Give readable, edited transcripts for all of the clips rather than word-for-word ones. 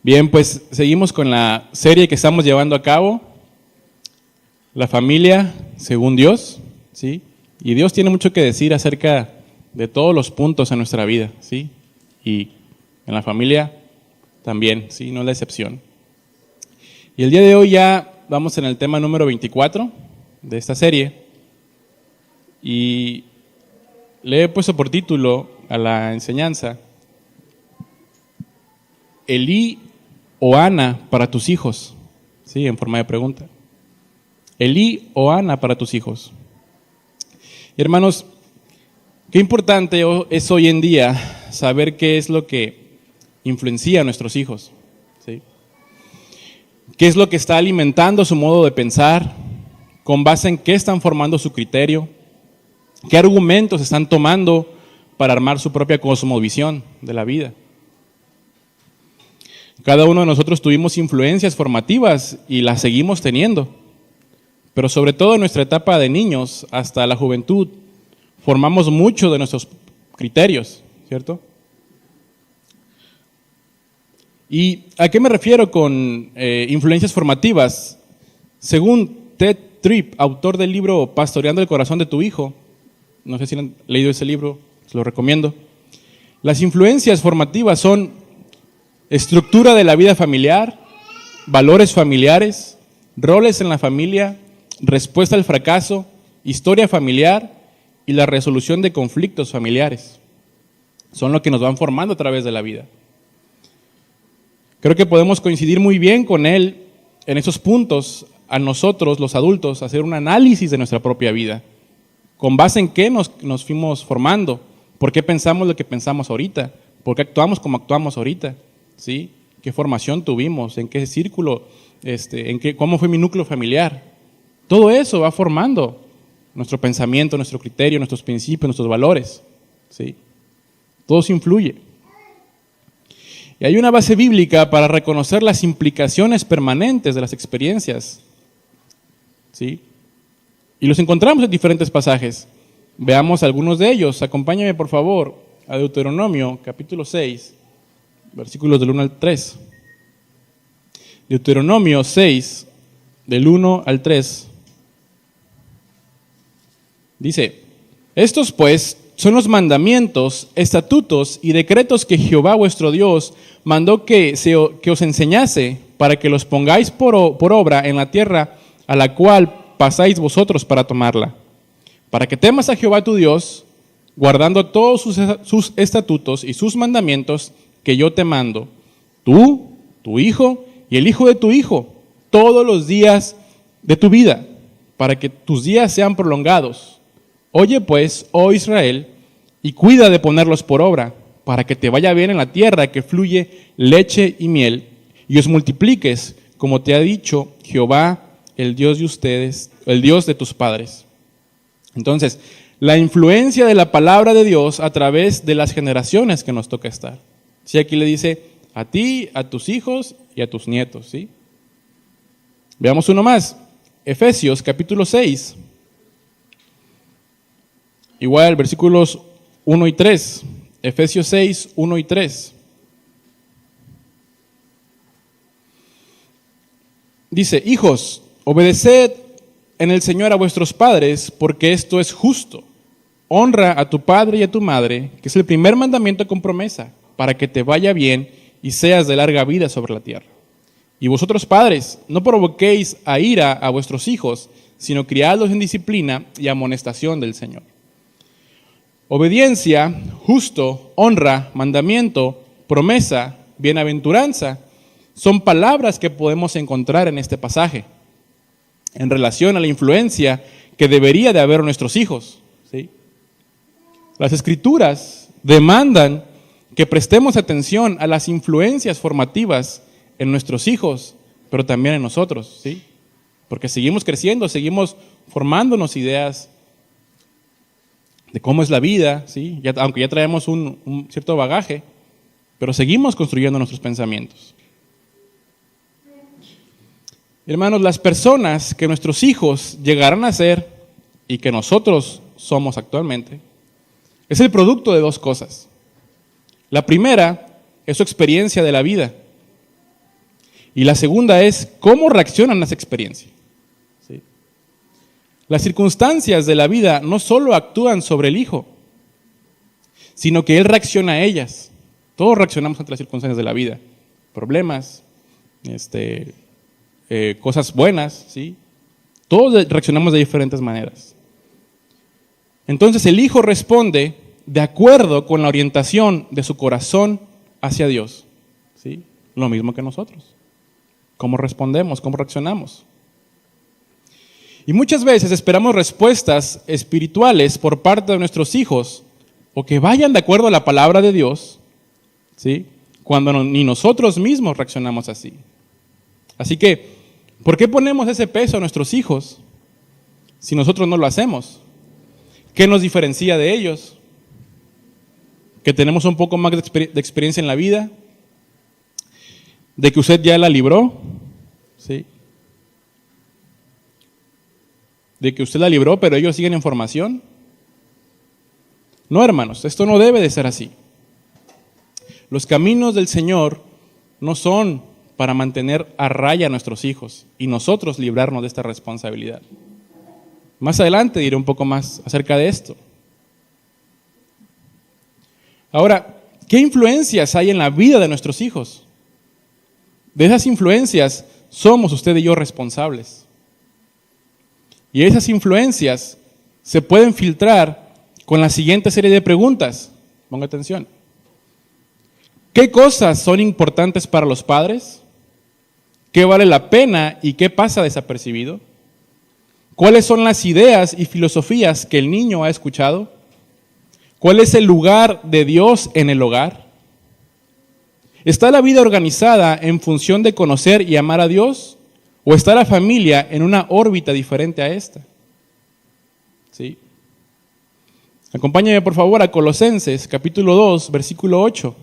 Bien, pues seguimos con la serie que estamos llevando a cabo, La familia según Dios, ¿sí? Y Dios tiene mucho que decir acerca de todos los puntos en nuestra vida, ¿sí? Y en la familia también, ¿sí? No es la excepción. Y el día de hoy ya vamos en el tema número 24 de esta serie y le he puesto por título a la enseñanza Elí o Ana para tus hijos, ¿sí? En forma de pregunta. Elí o Ana para tus hijos. Y hermanos, qué importante es hoy en día saber qué es lo que influencia a nuestros hijos, ¿sí? ¿Qué es lo que está alimentando su modo de pensar? ¿Con base en qué están formando su criterio? ¿Qué argumentos están tomando para armar su propia cosmovisión de la vida? Cada uno de nosotros tuvimos influencias formativas y las seguimos teniendo, pero sobre todo en nuestra etapa de niños hasta la juventud formamos mucho de nuestros criterios, ¿cierto? ¿Y a qué me refiero con influencias formativas? Según Ted Tripp, autor del libro Pastoreando el corazón de tu hijo, no sé si han leído ese libro, se lo recomiendo. Las influencias formativas son estructura de la vida familiar, valores familiares, roles en la familia, respuesta al fracaso, historia familiar y la resolución de conflictos familiares. Son lo que nos van formando a través de la vida. Creo que podemos coincidir muy bien con él en esos puntos, a nosotros, los adultos, hacer un análisis de nuestra propia vida. ¿Con base en qué nos fuimos formando? ¿Por qué pensamos lo que pensamos ahorita? ¿Por qué actuamos como actuamos ahorita? ¿Sí? ¿Qué formación tuvimos? ¿En qué círculo? ¿Cómo fue mi núcleo familiar? Todo eso va formando nuestro pensamiento, nuestro criterio, nuestros principios, nuestros valores, ¿sí? Todo eso influye. Y hay una base bíblica para reconocer las implicaciones permanentes de las experiencias, ¿sí? Y los encontramos en diferentes pasajes. Veamos algunos de ellos. Acompáñame, por favor, a Deuteronomio, capítulo 6, versículos del 1 al 3. Deuteronomio 6, del 1 al 3. Dice: estos pues son los mandamientos, estatutos y decretos que Jehová vuestro Dios mandó que os enseñase, para que los pongáis por obra en la tierra a la cual pasáis vosotros para tomarla, para que temas a Jehová tu Dios, guardando todos sus estatutos y sus mandamientos que yo te mando, tú, tu hijo y el hijo de tu hijo, todos los días de tu vida, para que tus días sean prolongados. Oye pues, oh Israel, y cuida de ponerlos por obra, para que te vaya bien en la tierra que fluye leche y miel, y os multipliques, como te ha dicho Jehová, el Dios de ustedes, el Dios de tus padres. Entonces, la influencia de la palabra de Dios a través de las generaciones que nos toca estar. Sí, aquí le dice a ti, a tus hijos y a tus nietos, ¿sí? Veamos uno más. Efesios capítulo 6. Igual, versículos 1 y 3. Efesios 6, 1 y 3. Dice: hijos, obedeced en el Señor a vuestros padres, porque esto es justo. Honra a tu padre y a tu madre, que es el primer mandamiento con promesa, para que te vaya bien y seas de larga vida sobre la tierra. Y vosotros padres, no provoquéis a ira a vuestros hijos, sino criadlos en disciplina y amonestación del Señor. Obediencia, justo, honra, mandamiento, promesa, bienaventuranza, son palabras que podemos encontrar en este pasaje, en relación a la influencia que debería de haber en nuestros hijos, ¿sí? Las Escrituras demandan que prestemos atención a las influencias formativas en nuestros hijos, pero también en nosotros, ¿sí? Porque seguimos creciendo, seguimos formándonos ideas de cómo es la vida, ¿sí? Aunque ya traemos un cierto bagaje, pero seguimos construyendo nuestros pensamientos. Hermanos, las personas que nuestros hijos llegarán a ser y que nosotros somos actualmente, es el producto de dos cosas. La primera es su experiencia de la vida. Y la segunda es cómo reaccionan a esa experiencia. ¿Sí? Las circunstancias de la vida no solo actúan sobre el hijo, sino que él reacciona a ellas. Todos reaccionamos ante las circunstancias de la vida. Problemas, cosas buenas, ¿sí? Todos reaccionamos de diferentes maneras. Entonces el hijo responde de acuerdo con la orientación de su corazón hacia Dios. ¿Sí? Lo mismo que nosotros. ¿Cómo respondemos? ¿Cómo reaccionamos? Y muchas veces esperamos respuestas espirituales por parte de nuestros hijos o que vayan de acuerdo a la palabra de Dios, ¿sí? Cuando ni nosotros mismos reaccionamos así. Así que, ¿por qué ponemos ese peso a nuestros hijos si nosotros no lo hacemos? ¿Qué nos diferencia de ellos? ¿Que tenemos un poco más de experiencia en la vida? ¿De que usted ya la libró? ¿Sí? ¿De que usted la libró pero ellos siguen en formación? No, hermanos, esto no debe de ser así. Los caminos del Señor no son para mantener a raya a nuestros hijos y nosotros librarnos de esta responsabilidad. Más adelante diré un poco más acerca de esto. Ahora, ¿qué influencias hay en la vida de nuestros hijos? De esas influencias somos usted y yo responsables. Y esas influencias se pueden filtrar con la siguiente serie de preguntas. Ponga atención. ¿Qué cosas son importantes para los padres? ¿Qué vale la pena y qué pasa desapercibido? ¿Cuáles son las ideas y filosofías que el niño ha escuchado? ¿Cuál es el lugar de Dios en el hogar? ¿Está la vida organizada en función de conocer y amar a Dios? ¿O está la familia en una órbita diferente a esta? ¿Sí? Acompáñame por favor a Colosenses capítulo 2, versículo 8.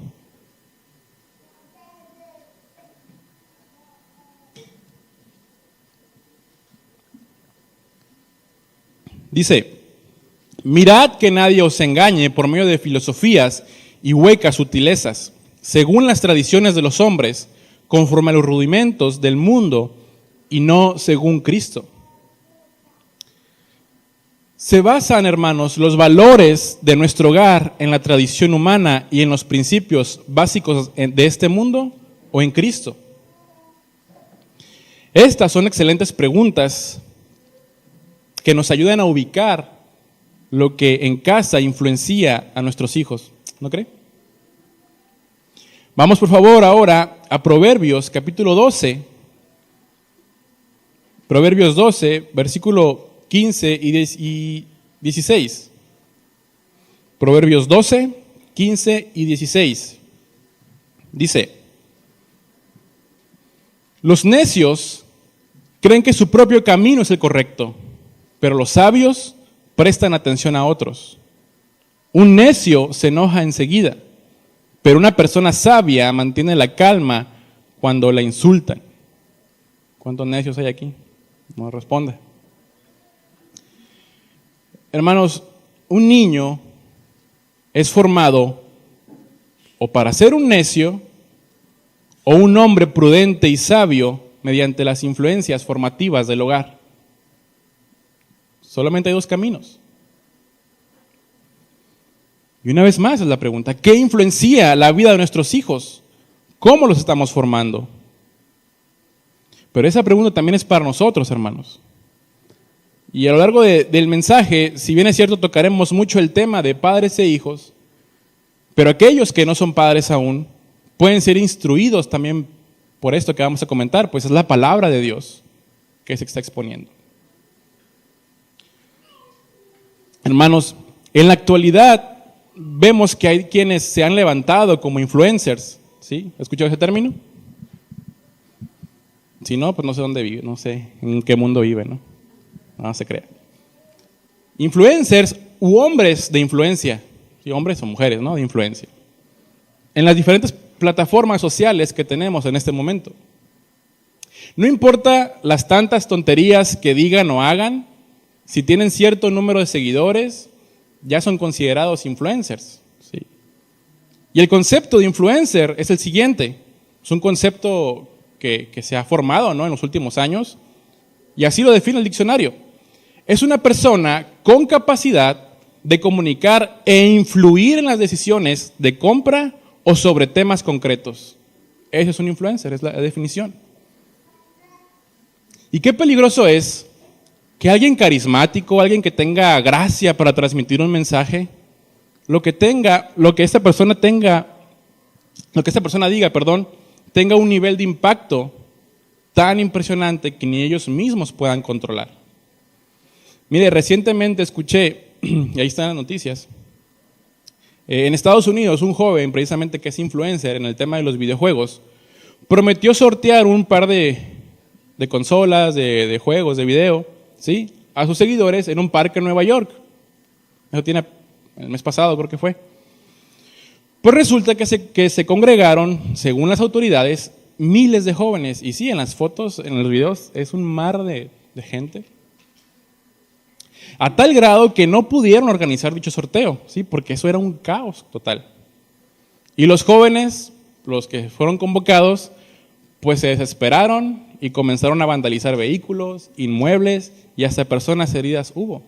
Dice, mirad que nadie os engañe por medio de filosofías y huecas sutilezas, según las tradiciones de los hombres, conforme a los rudimentos del mundo y no según Cristo. ¿Se basan, hermanos, los valores de nuestro hogar en la tradición humana y en los principios básicos de este mundo o en Cristo? Estas son excelentes preguntas que nos ayudan a ubicar lo que en casa influencia a nuestros hijos, ¿no cree? Vamos por favor ahora a Proverbios capítulo 12, Proverbios 12, versículo 15 y 16. Proverbios 12, 15 y 16. Dice, los necios creen que su propio camino es el correcto, pero los sabios prestan atención a otros. Un necio se enoja enseguida, pero una persona sabia mantiene la calma cuando la insultan. ¿Cuántos necios hay aquí? No responde. Hermanos, un niño es formado o para ser un necio o un hombre prudente y sabio mediante las influencias formativas del hogar. Solamente hay dos caminos. Y una vez más es la pregunta, ¿qué influencia la vida de nuestros hijos? ¿Cómo los estamos formando? Pero esa pregunta también es para nosotros, hermanos. Y a lo largo del mensaje, si bien es cierto, tocaremos mucho el tema de padres e hijos, pero aquellos que no son padres aún pueden ser instruidos también por esto que vamos a comentar, pues es la palabra de Dios que se está exponiendo. Hermanos, en la actualidad vemos que hay quienes se han levantado como influencers, ¿sí? ¿Has escuchado ese término? Si no, pues no sé dónde vive, no sé en qué mundo vive, ¿no? No se crea. Influencers u hombres de influencia, ¿sí? Hombres o mujeres, ¿no? De influencia. En las diferentes plataformas sociales que tenemos en este momento. No importa las tantas tonterías que digan o hagan, si tienen cierto número de seguidores, ya son considerados influencers, ¿sí? Y el concepto de influencer es el siguiente. Es un concepto que se ha formado, ¿no?, en los últimos años, y así lo define el diccionario. Es una persona con capacidad de comunicar e influir en las decisiones de compra o sobre temas concretos. Ese es un influencer, es la definición. Y qué peligroso es que alguien carismático, alguien que tenga gracia para transmitir un mensaje, lo que esta persona diga, tenga un nivel de impacto tan impresionante que ni ellos mismos puedan controlar. Mire, recientemente escuché, y ahí están las noticias, en Estados Unidos un joven, precisamente que es influencer en el tema de los videojuegos, prometió sortear un par de consolas, de juegos, de video, ¿sí?, a sus seguidores en un parque en Nueva York. Eso tiene el mes pasado, creo que fue. Pues resulta que se congregaron, según las autoridades, miles de jóvenes. Y sí, en las fotos, en los videos, es un mar de gente. A tal grado que no pudieron organizar dicho sorteo, ¿sí?, porque eso era un caos total. Y los jóvenes, los que fueron convocados, pues se desesperaron y comenzaron a vandalizar vehículos, inmuebles y hasta personas heridas hubo.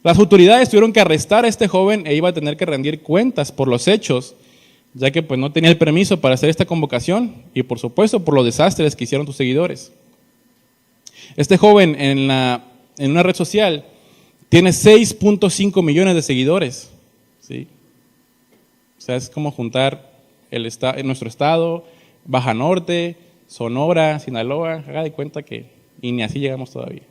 Las autoridades tuvieron que arrestar a este joven e iba a tener que rendir cuentas por los hechos, ya que pues no tenía el permiso para hacer esta convocación y por supuesto por los desastres que hicieron sus seguidores. Este joven en una red social tiene 6.5 millones de seguidores, ¿sí? O sea, es como juntar en nuestro estado, Baja Norte, Sonora, Sinaloa, haga de cuenta que y ni así llegamos todavía.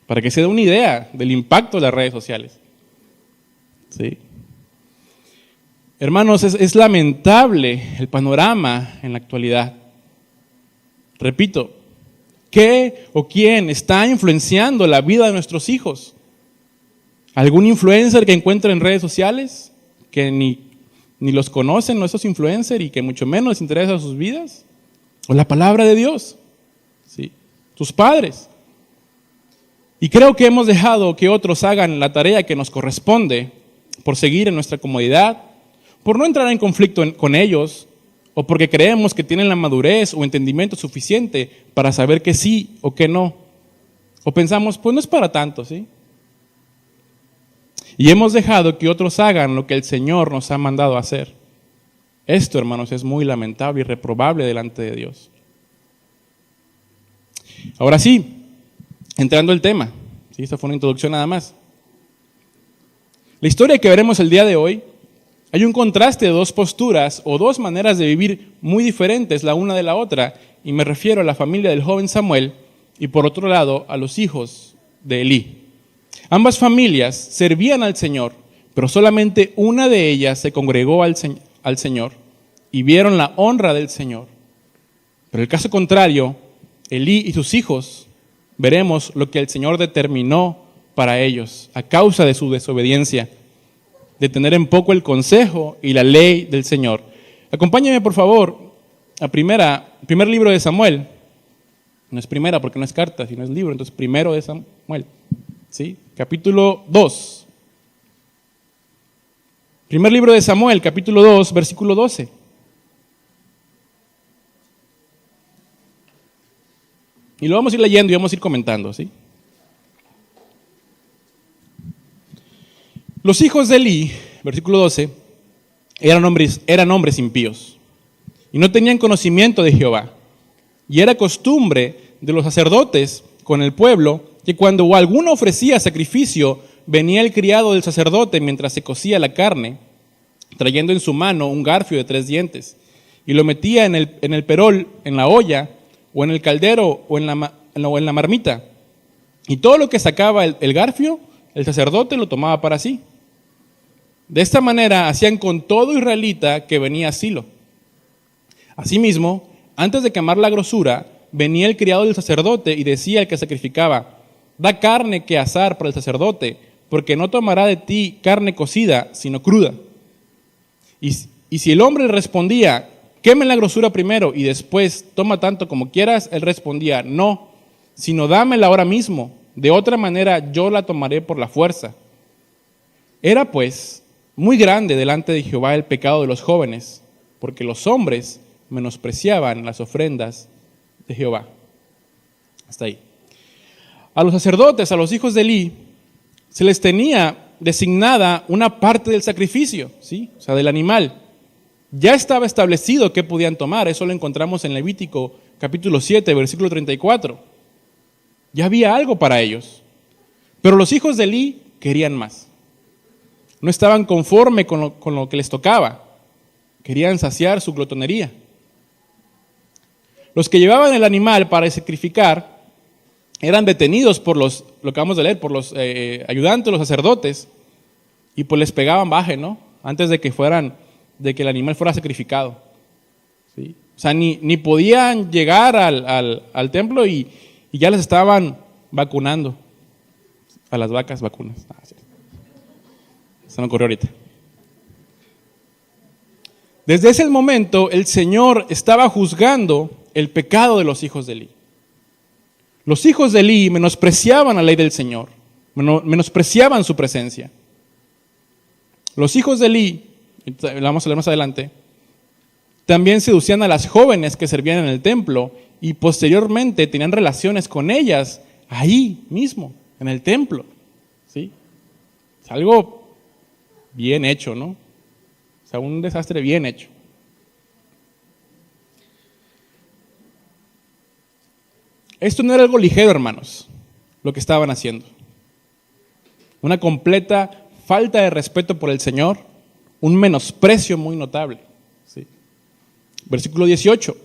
Para que se dé una idea del impacto de las redes sociales. ¿Sí? Hermanos, es lamentable el panorama en la actualidad. Repito, ¿qué o quién está influenciando la vida de nuestros hijos? ¿Algún influencer que encuentre en redes sociales que ni los conocen nuestros influencers y que mucho menos les interesa sus vidas? ¿O la palabra de Dios? ¿Sí? Tus padres. Y creo que hemos dejado que otros hagan la tarea que nos corresponde por seguir en nuestra comodidad, por no entrar en conflicto con ellos, o porque creemos que tienen la madurez o entendimiento suficiente para saber que sí o que no. O pensamos, pues no es para tanto, ¿sí? Y hemos dejado que otros hagan lo que el Señor nos ha mandado a hacer. Esto, hermanos, es muy lamentable y reprobable delante de Dios. Ahora sí, entrando al tema, ¿sí? Esta fue una introducción nada más. La historia que veremos el día de hoy, hay un contraste de dos posturas o dos maneras de vivir muy diferentes la una de la otra, y me refiero a la familia del joven Samuel y por otro lado a los hijos de Elí. Ambas familias servían al Señor, pero solamente una de ellas se congregó al Señor y vieron la honra del Señor. Pero el caso contrario, Elí y sus hijos, veremos lo que el Señor determinó para ellos a causa de su desobediencia, de tener en poco el consejo y la ley del Señor. Acompáñame por favor a primer libro de Samuel. No es primera porque no es carta, sino es libro, entonces primero de Samuel. ¿Sí? Capítulo 2. Primer libro de Samuel, capítulo 2, versículo 12. Y lo vamos a ir leyendo y vamos a ir comentando, ¿sí? Los hijos de Elí, versículo 12, eran hombres impíos y no tenían conocimiento de Jehová. Y era costumbre de los sacerdotes con el pueblo que cuando alguno ofrecía sacrificio, venía el criado del sacerdote mientras se cocía la carne, trayendo en su mano un garfio de 3 dientes, y lo metía en el perol, en la olla, o en el caldero, o en la marmita. Y todo lo que sacaba el garfio, el sacerdote lo tomaba para sí. De esta manera hacían con todo israelita que venía a Silo. Asimismo, antes de quemar la grosura, venía el criado del sacerdote y decía al que sacrificaba: da carne que asar para el sacerdote, porque no tomará de ti carne cocida, sino cruda. Y si el hombre respondía: queme la grosura primero y después toma tanto como quieras, él respondía: no, sino dámela ahora mismo, de otra manera yo la tomaré por la fuerza. Era pues muy grande delante de Jehová el pecado de los jóvenes, porque los hombres menospreciaban las ofrendas de Jehová. Hasta ahí. A los sacerdotes, a los hijos de Elí, se les tenía designada una parte del sacrificio, ¿sí? O sea, del animal. Ya estaba establecido qué podían tomar. Eso lo encontramos en Levítico capítulo 7, versículo 34. Ya había algo para ellos. Pero los hijos de Elí querían más. No estaban conforme con lo que les tocaba. Querían saciar su glotonería. Los que llevaban el animal para sacrificar eran detenidos por lo que acabamos de leer, por los ayudantes, los sacerdotes, y pues les pegaban baje, ¿no? Antes de que el animal fuera sacrificado. ¿Sí? O sea, ni podían llegar al templo y ya les estaban vacunando. A las vacas vacunas. Sí. Eso me ocurrió ahorita. Desde ese momento el Señor estaba juzgando el pecado de los hijos de Elí. Los hijos de Elí menospreciaban la ley del Señor, menospreciaban su presencia. Los hijos de Elí, lo vamos a leer más adelante, también seducían a las jóvenes que servían en el templo y posteriormente tenían relaciones con ellas ahí mismo, en el templo. ¿Sí? Es algo bien hecho, ¿no? O sea, un desastre bien hecho. Esto no era algo ligero, hermanos, lo que estaban haciendo. Una completa falta de respeto por el Señor, un menosprecio muy notable. ¿Sí? Versículo 18.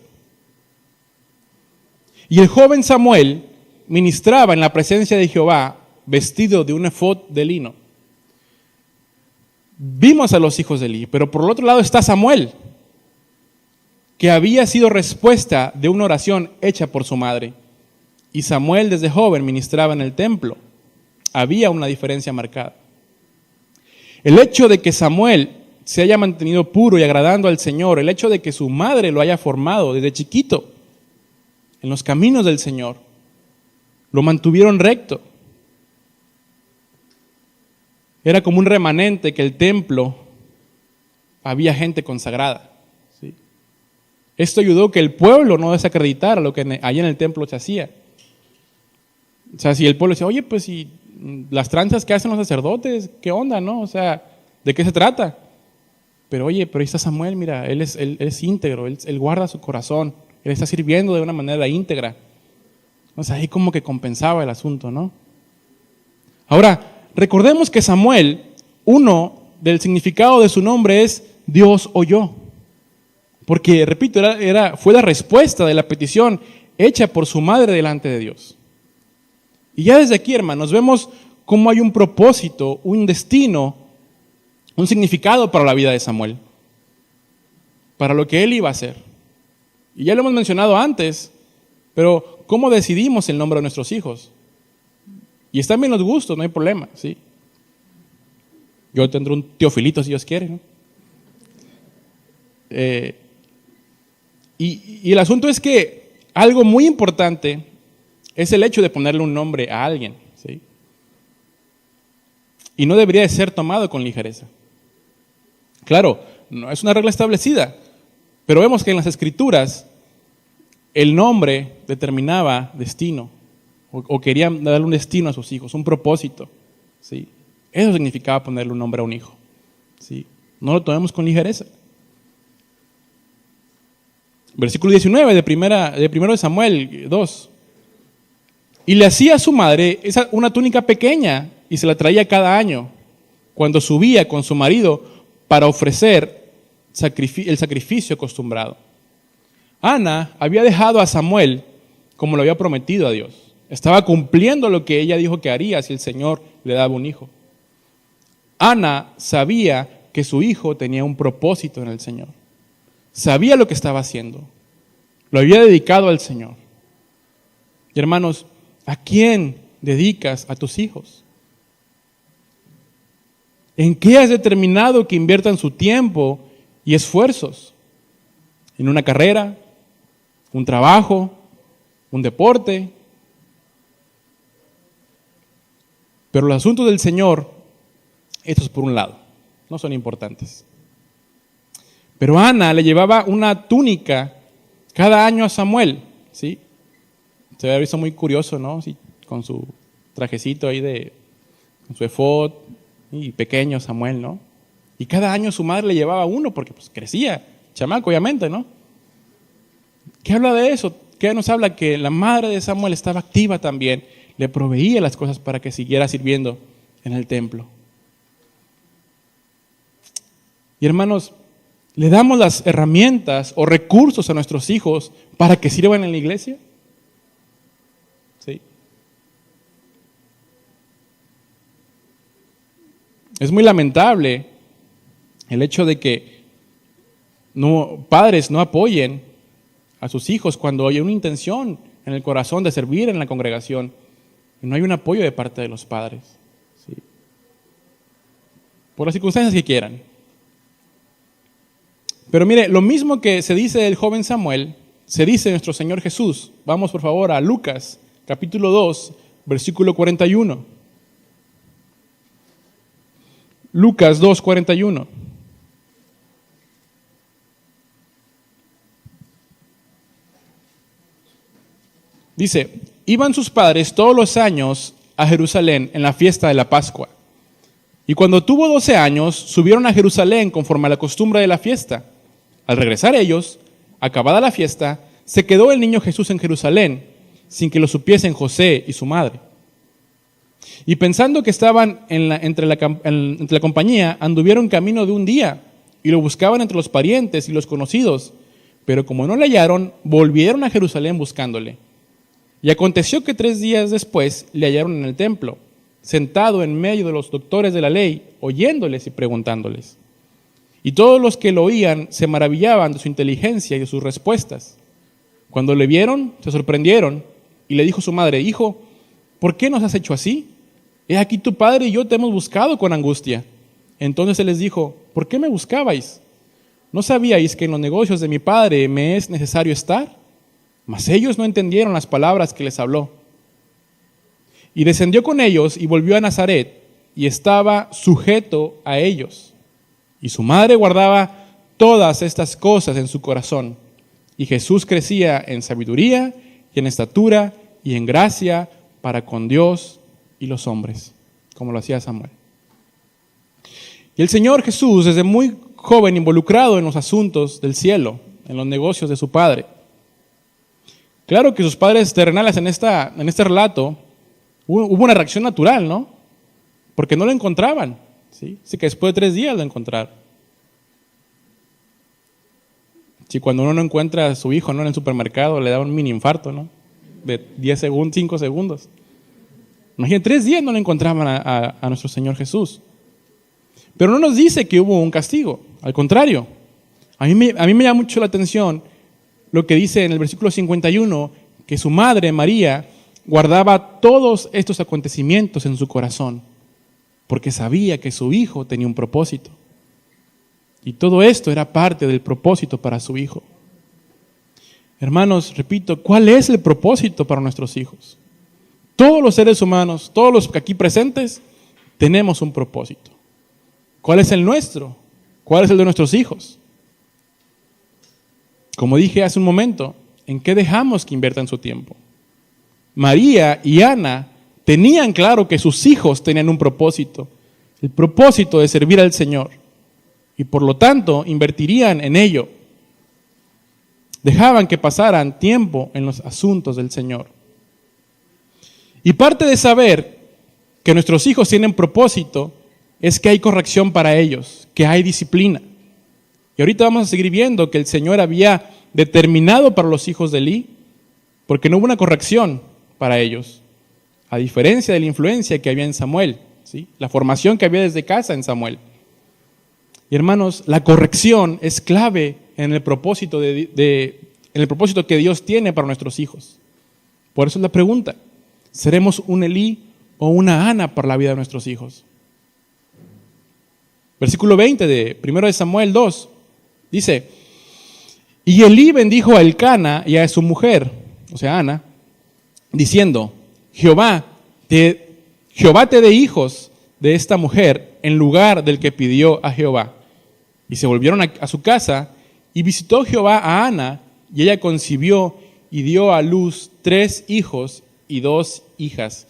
Y el joven Samuel ministraba en la presencia de Jehová vestido de un efod de lino. Vimos a los hijos de Elí, pero por el otro lado está Samuel, que había sido respuesta de una oración hecha por su madre. Y Samuel desde joven ministraba en el templo. Había una diferencia marcada. El hecho de que Samuel se haya mantenido puro y agradando al Señor, el hecho de que su madre lo haya formado desde chiquito en los caminos del Señor, lo mantuvieron recto. Era como un remanente que el templo había gente consagrada. ¿Sí? Esto ayudó a que el pueblo no desacreditara lo que allá en el templo se hacía. O sea, si el pueblo decía, oye, pues si las tranzas que hacen los sacerdotes, ¿qué onda, no? O sea, ¿de qué se trata? Pero oye, pero ahí está Samuel, mira, él es íntegro, él guarda su corazón, él está sirviendo de una manera íntegra. O sea, ahí como que compensaba el asunto, ¿no? Ahora, recordemos que Samuel, uno del significado de su nombre es Dios oyó. Porque, repito, fue la respuesta de la petición hecha por su madre delante de Dios. Y ya desde aquí, hermanos, vemos cómo hay un propósito, un destino, un significado para la vida de Samuel, para lo que él iba a hacer. Y ya lo hemos mencionado antes, pero ¿cómo decidimos el nombre de nuestros hijos? Y están bien los gustos, no hay problema, ¿sí? Yo tendré un Teofilito si Dios quiere, ¿no? Y el asunto es que algo muy importante es el hecho de ponerle un nombre a alguien, ¿sí? Y no debería de ser tomado con ligereza. Claro, no es una regla establecida, pero vemos que en las Escrituras el nombre determinaba destino, o querían darle un destino a sus hijos, un propósito, ¿sí? Eso significaba ponerle un nombre a un hijo, ¿sí? No lo tomemos con ligereza. Versículo 19 de primero de Samuel 2. Y le hacía a su madre una túnica pequeña y se la traía cada año cuando subía con su marido para ofrecer el sacrificio acostumbrado. Ana había dejado a Samuel como lo había prometido a Dios. Estaba cumpliendo lo que ella dijo que haría si el Señor le daba un hijo. Ana sabía que su hijo tenía un propósito en el Señor. Sabía lo que estaba haciendo. Lo había dedicado al Señor. Y hermanos, ¿a quién dedicas a tus hijos? ¿En qué has determinado que inviertan su tiempo y esfuerzos? ¿En una carrera? ¿Un trabajo? ¿Un deporte? Pero los asuntos del Señor, estos por un lado, no son importantes. Pero Ana le llevaba una túnica cada año a Samuel, ¿sí? Se había visto muy curioso, ¿no? Sí, con su trajecito ahí con su efod, y pequeño Samuel, ¿no? Y cada año su madre le llevaba uno porque pues crecía, chamaco obviamente, ¿no? ¿Qué habla de eso? ¿Qué nos habla? Que la madre de Samuel estaba activa también, le proveía las cosas para que siguiera sirviendo en el templo. Y hermanos, ¿le damos las herramientas o recursos a nuestros hijos para que sirvan en la iglesia? Sí. Es muy lamentable el hecho de que padres no apoyen a sus hijos cuando hay una intención en el corazón de servir en la congregación y no hay un apoyo de parte de los padres. ¿Sí? Por las circunstancias que quieran. Pero mire, lo mismo que se dice del joven Samuel, se dice de nuestro Señor Jesús. Vamos por favor a Lucas, capítulo 2, versículo 41. Lucas 2, 41. Dice, iban sus padres todos los años a Jerusalén en la fiesta de la Pascua. Y cuando tuvo 12 años, subieron a Jerusalén conforme a la costumbre de la fiesta. Al regresar ellos, acabada la fiesta, se quedó el niño Jesús en Jerusalén, sin que lo supiesen José y su madre. Y pensando que estaban entre la compañía, anduvieron camino de un día, y lo buscaban entre los parientes y los conocidos. Pero como no le hallaron, volvieron a Jerusalén buscándole. Y aconteció que 3 días después le hallaron en el templo, sentado en medio de los doctores de la ley, oyéndoles y preguntándoles. Y todos los que lo oían se maravillaban de su inteligencia y de sus respuestas. Cuando le vieron, se sorprendieron, y le dijo su madre, hijo, ¿por qué nos has hecho así? He aquí tu padre y yo te hemos buscado con angustia. Entonces él les dijo, ¿por qué me buscabais? ¿No sabíais que en los negocios de mi padre me es necesario estar? Mas ellos no entendieron las palabras que les habló. Y descendió con ellos y volvió a Nazaret, y estaba sujeto a ellos. Y su madre guardaba todas estas cosas en su corazón. Y Jesús crecía en sabiduría y en estatura y en gracia para con Dios y los hombres, como lo hacía Samuel. Y el Señor Jesús, desde muy joven, involucrado en los asuntos del cielo, en los negocios de su Padre. Claro que sus padres terrenales en este relato hubo una reacción natural, ¿no? Porque no lo encontraban, ¿sí? Así que después de 3 días lo encontraron. Si cuando uno no encuentra a su hijo, ¿no?, en el supermercado, le da un mini infarto, ¿no? De 10 segundos, 5 segundos. Imagínense, 3 días no lo encontraban a nuestro Señor Jesús. Pero no nos dice que hubo un castigo, al contrario. A mí me llama mucho la atención lo que dice en el versículo 51, que su madre, María, guardaba todos estos acontecimientos en su corazón, porque sabía que su hijo tenía un propósito. Y todo esto era parte del propósito para su hijo. Hermanos, repito, ¿cuál es el propósito para nuestros hijos? Todos los seres humanos, todos los aquí presentes, tenemos un propósito. ¿Cuál es el nuestro? ¿Cuál es el de nuestros hijos? Como dije hace un momento, ¿en qué dejamos que inviertan su tiempo? María y Ana tenían claro que sus hijos tenían un propósito, el propósito de servir al Señor, y por lo tanto invertirían en ello. Dejaban que pasaran tiempo en los asuntos del Señor. Y parte de saber que nuestros hijos tienen propósito es que hay corrección para ellos, que hay disciplina. Y ahorita vamos a seguir viendo que el Señor había determinado para los hijos de Elí, porque no hubo una corrección para ellos, a diferencia de la influencia que había en Samuel, ¿sí? La formación que había desde casa en Samuel. Y hermanos, la corrección es clave en el propósito en el propósito que Dios tiene para nuestros hijos. Por eso es la pregunta, ¿seremos un Elí o una Ana para la vida de nuestros hijos? Versículo 20 de 1 Samuel 2. Dice, y Elí bendijo a Elcana y a su mujer, o sea, Ana, diciendo, Jehová te dé hijos de esta mujer en lugar del que pidió a Jehová. Y se volvieron a su casa, y visitó Jehová a Ana, y ella concibió y dio a luz 3 hijos y 2 hijas.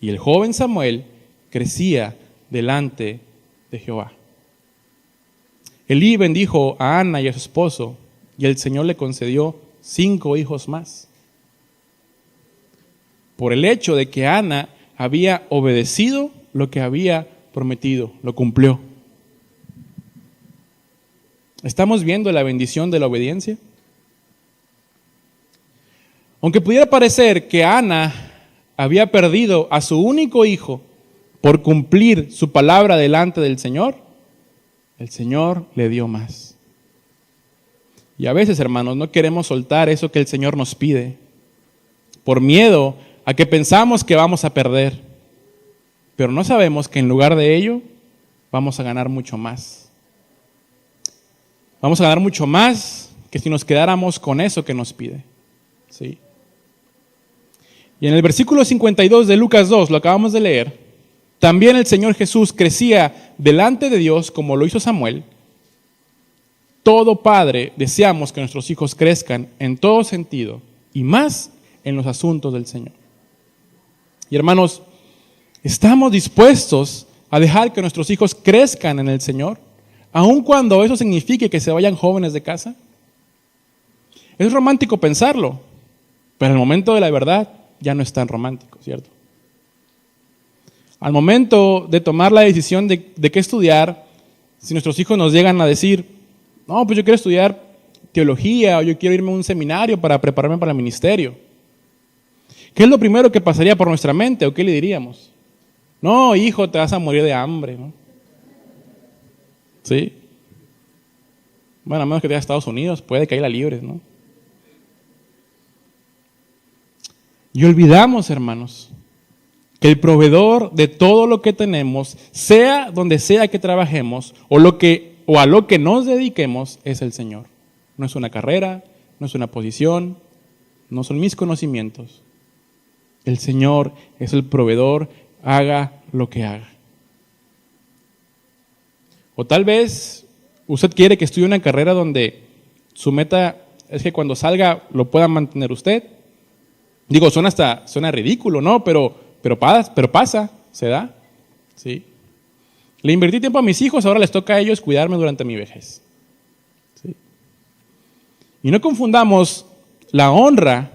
Y el joven Samuel crecía delante de Jehová. Elí bendijo a Ana y a su esposo, y el Señor le concedió 5 hijos más. Por el hecho de que Ana había obedecido lo que había prometido, lo cumplió. ¿Estamos viendo la bendición de la obediencia? Aunque pudiera parecer que Ana había perdido a su único hijo por cumplir su palabra delante del Señor, el Señor le dio más. Y a veces, hermanos, no queremos soltar eso que el Señor nos pide, por miedo a que pensamos que vamos a perder, pero no sabemos que en lugar de ello vamos a ganar mucho más. Vamos a ganar mucho más que si nos quedáramos con eso que nos pide. ¿Sí? Y en el versículo 52 de Lucas 2, lo acabamos de leer, también el Señor Jesús crecía delante de Dios como lo hizo Samuel. Todo padre deseamos que nuestros hijos crezcan en todo sentido y más en los asuntos del Señor. Y hermanos, ¿estamos dispuestos a dejar que nuestros hijos crezcan en el Señor, aun cuando eso signifique que se vayan jóvenes de casa? Es romántico pensarlo, pero el momento de la verdad ya no es tan romántico, ¿cierto? Al momento de tomar la decisión de qué estudiar, si nuestros hijos nos llegan a decir, no, pues yo quiero estudiar teología o yo quiero irme a un seminario para prepararme para el ministerio, ¿qué es lo primero que pasaría por nuestra mente o qué le diríamos? No, hijo, te vas a morir de hambre, ¿no? ¿Sí? Bueno, a menos que te vayas a Estados Unidos, puede que ahí la libres, ¿no? Y olvidamos, hermanos, que el proveedor de todo lo que tenemos, sea donde sea que trabajemos o a lo que nos dediquemos, es el Señor. No es una carrera, no es una posición, no son mis conocimientos. El Señor es el proveedor, haga lo que haga. O tal vez usted quiere que estudie una carrera donde su meta es que cuando salga lo pueda mantener usted. Digo, suena ridículo, ¿no? Pero pasa, se da. ¿Sí? Le invertí tiempo a mis hijos, ahora les toca a ellos cuidarme durante mi vejez. ¿Sí? Y no confundamos la honra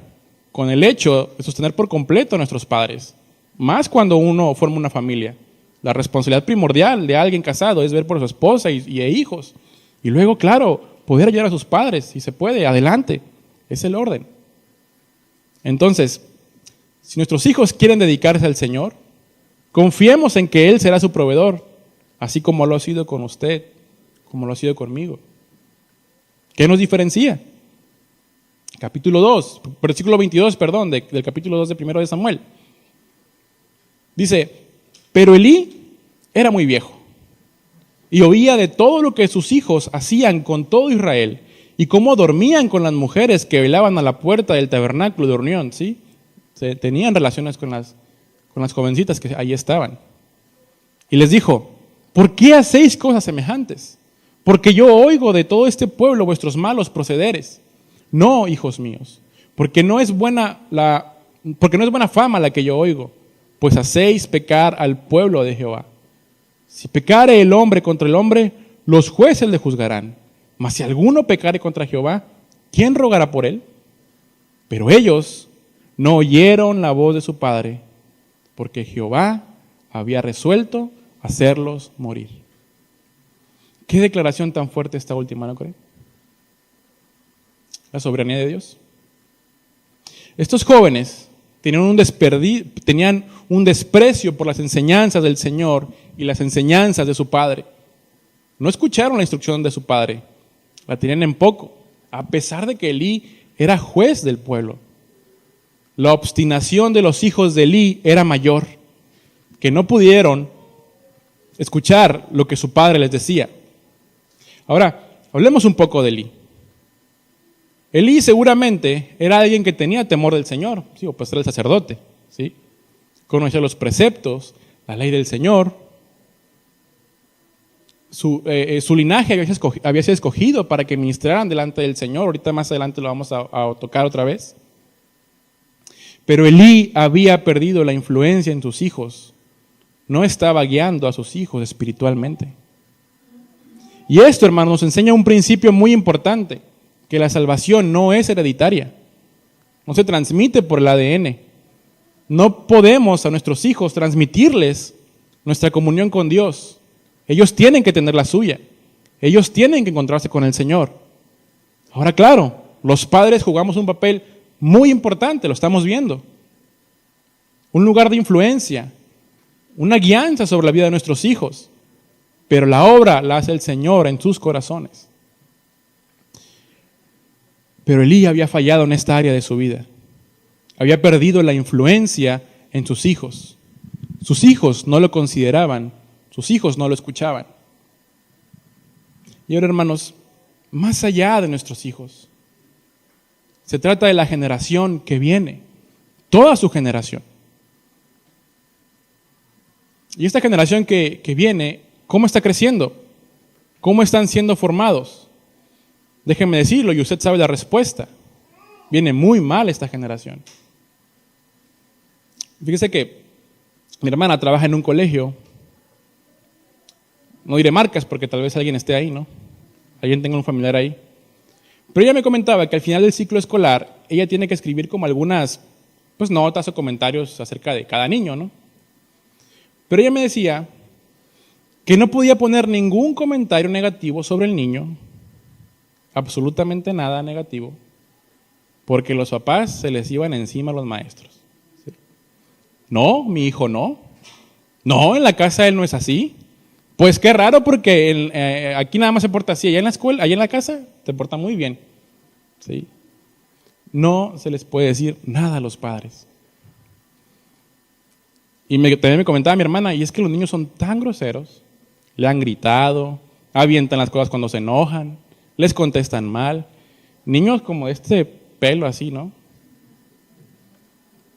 con el hecho de sostener por completo a nuestros padres. Más cuando uno forma una familia. La responsabilidad primordial de alguien casado es ver por su esposa y hijos. Y luego, claro, poder ayudar a sus padres, si se puede, adelante. Es el orden. Entonces, si nuestros hijos quieren dedicarse al Señor, confiemos en que Él será su proveedor, así como lo ha sido con usted, como lo ha sido conmigo. ¿Qué nos diferencia? Versículo 22, del capítulo 2 de 1 de Samuel. Dice, pero Elí era muy viejo y oía de todo lo que sus hijos hacían con todo Israel y cómo dormían con las mujeres que velaban a la puerta del tabernáculo de reunión, ¿sí? Tenían relaciones con las jovencitas que allí estaban. Y les dijo, ¿por qué hacéis cosas semejantes? Porque yo oigo de todo este pueblo vuestros malos procederes. No, hijos míos, porque no es buena fama la que yo oigo, pues hacéis pecar al pueblo de Jehová. Si pecare el hombre contra el hombre, los jueces le juzgarán. Mas si alguno pecare contra Jehová, ¿quién rogará por él? Pero ellos no oyeron la voz de su padre, porque Jehová había resuelto hacerlos morir. ¿Qué declaración tan fuerte esta última, no creen? La soberanía de Dios. Estos jóvenes tenían un desprecio por las enseñanzas del Señor y las enseñanzas de su padre. No escucharon la instrucción de su padre, la tenían en poco, a pesar de que Elí era juez del pueblo. La obstinación de los hijos de Elí era mayor, que no pudieron escuchar lo que su padre les decía. Ahora, hablemos un poco de Elí. Elí seguramente era alguien que tenía temor del Señor, sí, o pues era el sacerdote, ¿sí? Conocía los preceptos, la ley del Señor. su linaje había sido escogido para que ministraran delante del Señor. Ahorita más adelante lo vamos a tocar otra vez. Pero Elí había perdido la influencia en sus hijos. No estaba guiando a sus hijos espiritualmente. Y esto, hermanos, nos enseña un principio muy importante, que la salvación no es hereditaria. No se transmite por el ADN. No podemos a nuestros hijos transmitirles nuestra comunión con Dios. Ellos tienen que tener la suya. Ellos tienen que encontrarse con el Señor. Ahora, claro, los padres jugamos un papel muy importante, lo estamos viendo. Un lugar de influencia, una guianza sobre la vida de nuestros hijos. Pero la obra la hace el Señor en sus corazones. Pero Elí había fallado en esta área de su vida. Había perdido la influencia en sus hijos. Sus hijos no lo consideraban, sus hijos no lo escuchaban. Y ahora, hermanos, más allá de nuestros hijos, se trata de la generación que viene, toda su generación. Y esta generación que viene, ¿cómo está creciendo? ¿Cómo están siendo formados? Déjenme decirlo y usted sabe la respuesta. Viene muy mal esta generación. Fíjese que mi hermana trabaja en un colegio. No diré marcas porque tal vez alguien esté ahí, ¿no? Alguien tenga un familiar ahí. Pero ella me comentaba que al final del ciclo escolar, ella tiene que escribir como algunas notas o comentarios acerca de cada niño, ¿no? Pero ella me decía que no podía poner ningún comentario negativo sobre el niño, absolutamente nada negativo, porque los papás se les iban encima a los maestros. ¿Sí? No, mi hijo no. No, en la casa él no es así. Pues qué raro porque aquí nada más se porta así, allá en la escuela, allá en la casa se porta muy bien. ¿Sí? No se les puede decir nada a los padres. Y también me comentaba mi hermana, y es que los niños son tan groseros, le han gritado, avientan las cosas cuando se enojan, les contestan mal. Niños como este pelo así, ¿no?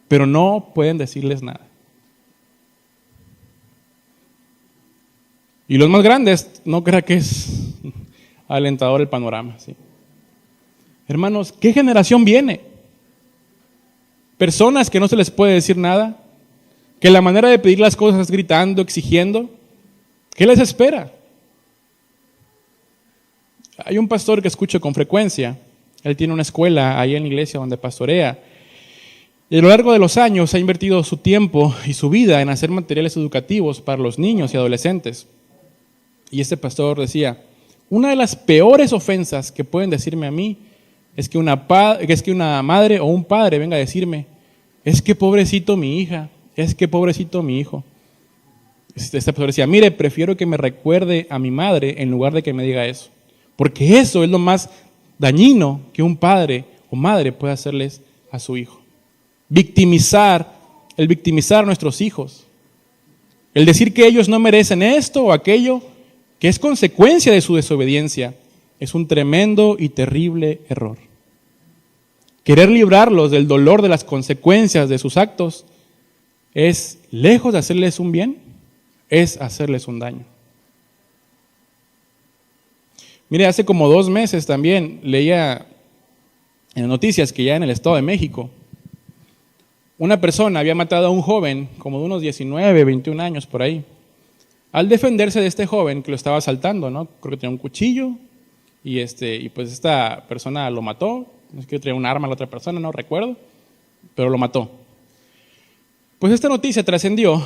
Pero no pueden decirles nada. Y los más grandes, no crea que es alentador el panorama. ¿Sí? Hermanos, ¿qué generación viene? Personas que no se les puede decir nada, que la manera de pedir las cosas es gritando, exigiendo. ¿Qué les espera? Hay un pastor que escucho con frecuencia. Él tiene una escuela ahí en la iglesia donde pastorea. Y a lo largo de los años ha invertido su tiempo y su vida en hacer materiales educativos para los niños y adolescentes. Y este pastor decía, una de las peores ofensas que pueden decirme a mí es que una madre o un padre venga a decirme, es que pobrecito mi hija, es que pobrecito mi hijo. Este pastor decía, mire, prefiero que me recuerde a mi madre en lugar de que me diga eso. Porque eso es lo más dañino que un padre o madre puede hacerles a su hijo. Victimizar a nuestros hijos. El decir que ellos no merecen esto o aquello, que es consecuencia de su desobediencia, es un tremendo y terrible error. Querer librarlos del dolor de las consecuencias de sus actos es, lejos de hacerles un bien, es hacerles un daño. Mire, hace como 2 meses también leía en noticias que ya en el Estado de México, una persona había matado a un joven como de unos 19, 21 años por ahí. Al defenderse de este joven que lo estaba asaltando, ¿no? Creo que tenía un cuchillo y pues esta persona lo mató. No es que tenía un arma a la otra persona, no recuerdo, pero lo mató. Pues esta noticia trascendió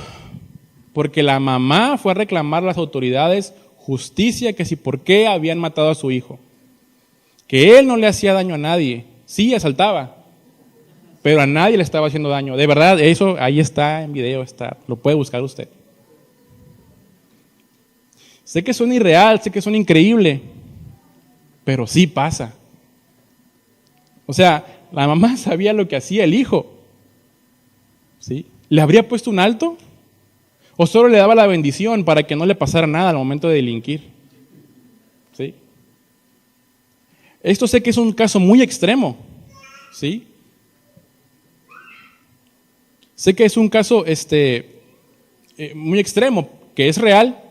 porque la mamá fue a reclamar a las autoridades justicia, que si por qué habían matado a su hijo. Que él no le hacía daño a nadie, sí asaltaba, pero a nadie le estaba haciendo daño. De verdad, eso ahí está en video, lo puede buscar usted. Sé que suena irreal, sé que suena increíble, pero sí pasa. O sea, la mamá sabía lo que hacía el hijo. ¿Sí? ¿Le habría puesto un alto? ¿O solo le daba la bendición para que no le pasara nada al momento de delinquir? ¿Sí? Esto sé que es un caso muy extremo. ¿Sí? Sé que es un caso muy extremo, que es real,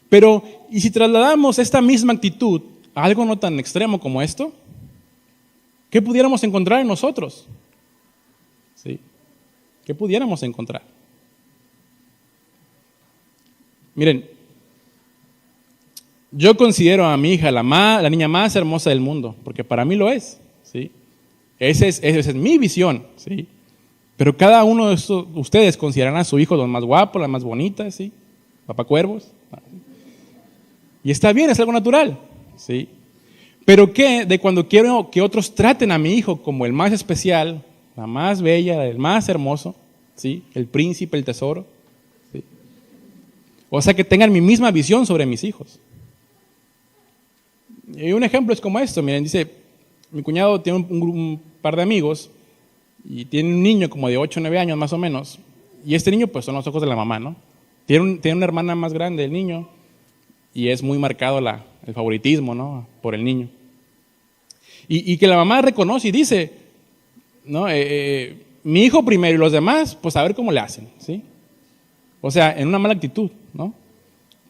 Pero, ¿y si trasladamos esta misma actitud a algo no tan extremo como esto? ¿Qué pudiéramos encontrar en nosotros? ¿Sí? ¿Qué pudiéramos encontrar? Miren, yo considero a mi hija la niña más hermosa del mundo, porque para mí lo es, ¿sí? Esa es mi visión, ¿sí? Pero cada uno de ustedes consideran a su hijo los más guapos, las más bonitas, ¿sí? Papá cuervos. Y está bien, es algo natural, ¿sí? Pero ¿qué de cuando quiero que otros traten a mi hijo como el más especial, la más bella, el más hermoso, ¿sí? El príncipe, el tesoro, ¿sí? O sea, que tengan mi misma visión sobre mis hijos. Y un ejemplo es como esto, miren, dice, mi cuñado tiene un par de amigos y tiene un niño como de 8 o 9 años más o menos, y este niño pues son los ojos de la mamá, ¿no? Tiene una hermana más grande, el niño, y es muy marcado el favoritismo, ¿no? Por el niño. Y que la mamá reconoce y dice, ¿no? Mi hijo primero y los demás, pues a ver cómo le hacen, ¿sí? O sea, en una mala actitud, ¿no?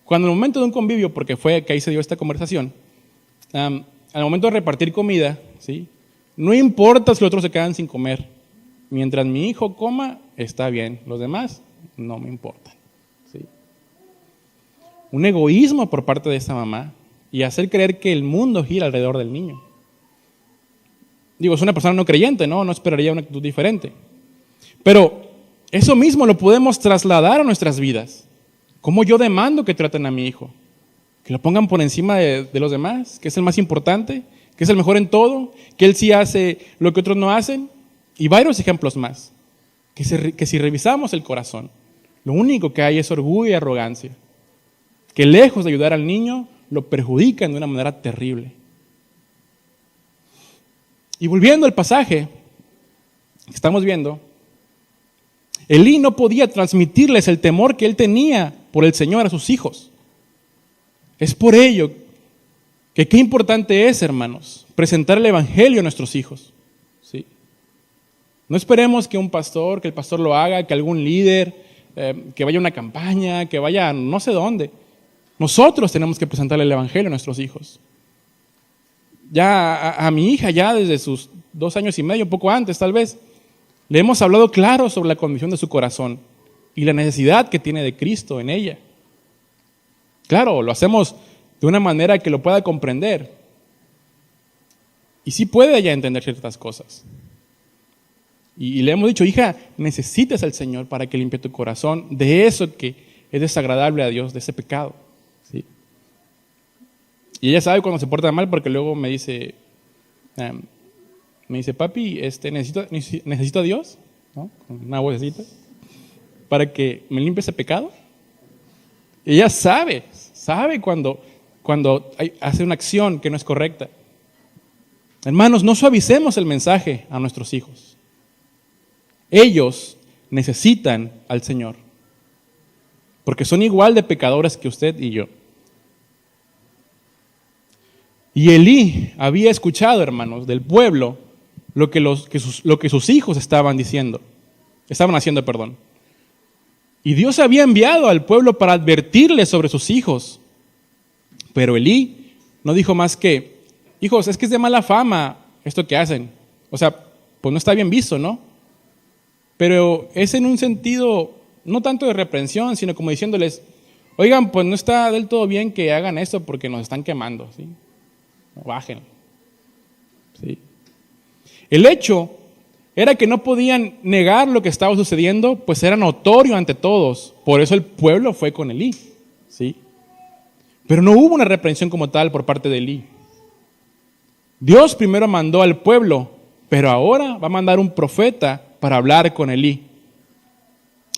Cuando en el momento de un convivio, porque fue que ahí se dio esta conversación, al momento de repartir comida, ¿sí? No importa si los otros se quedan sin comer. Mientras mi hijo coma, está bien. Los demás no me importan, ¿sí? Un egoísmo por parte de esa mamá y hacer creer que el mundo gira alrededor del niño. Digo, es una persona no creyente, ¿no? No esperaría una actitud diferente. Pero eso mismo lo podemos trasladar a nuestras vidas. ¿Cómo yo demando que traten a mi hijo? Que lo pongan por encima de los demás, que es el más importante, que es el mejor en todo, que él sí hace lo que otros no hacen, y varios ejemplos más. Que si revisamos el corazón, lo único que hay es orgullo y arrogancia, que lejos de ayudar al niño, lo perjudican de una manera terrible. Y volviendo al pasaje que estamos viendo, Elí no podía transmitirles el temor que él tenía por el Señor a sus hijos. Es por ello que qué importante es, hermanos, presentar el Evangelio a nuestros hijos, ¿sí? No esperemos que el pastor lo haga, que algún líder, que vaya a una campaña, que vaya a no sé dónde. Nosotros tenemos que presentarle el Evangelio a nuestros hijos. Ya a mi hija, ya desde sus 2 años y medio, un poco antes tal vez, le hemos hablado claro sobre la condición de su corazón y la necesidad que tiene de Cristo en ella. Claro, lo hacemos de una manera que lo pueda comprender. Y sí puede ella entender ciertas cosas. Y le hemos dicho, hija, necesitas al Señor para que limpie tu corazón de eso que es desagradable a Dios, de ese pecado, ¿sí? Y ella sabe cuando se porta mal porque luego me dice, papi, necesito a Dios, ¿no? Con una vocecita, para que me limpie ese pecado. Y ella sabe cuando hace una acción que no es correcta. Hermanos, no suavicemos el mensaje a nuestros hijos. Ellos necesitan al Señor, porque son igual de pecadores que usted y yo. Y Elí había escuchado, hermanos, del pueblo lo que sus hijos estaban haciendo. Y Dios había enviado al pueblo para advertirles sobre sus hijos. Pero Elí no dijo más que, hijos, es que es de mala fama esto que hacen. O sea, pues no está bien visto, ¿no? Pero es en un sentido, no tanto de reprensión, sino como diciéndoles, oigan, pues no está del todo bien que hagan esto porque nos están quemando, ¿sí? Bajen, ¿sí? El hecho era que no podían negar lo que estaba sucediendo, pues era notorio ante todos. Por eso el pueblo fue con Elí, ¿sí? Pero no hubo una reprensión como tal por parte de Elí. Dios primero mandó al pueblo, pero ahora va a mandar un profeta para hablar con Elí.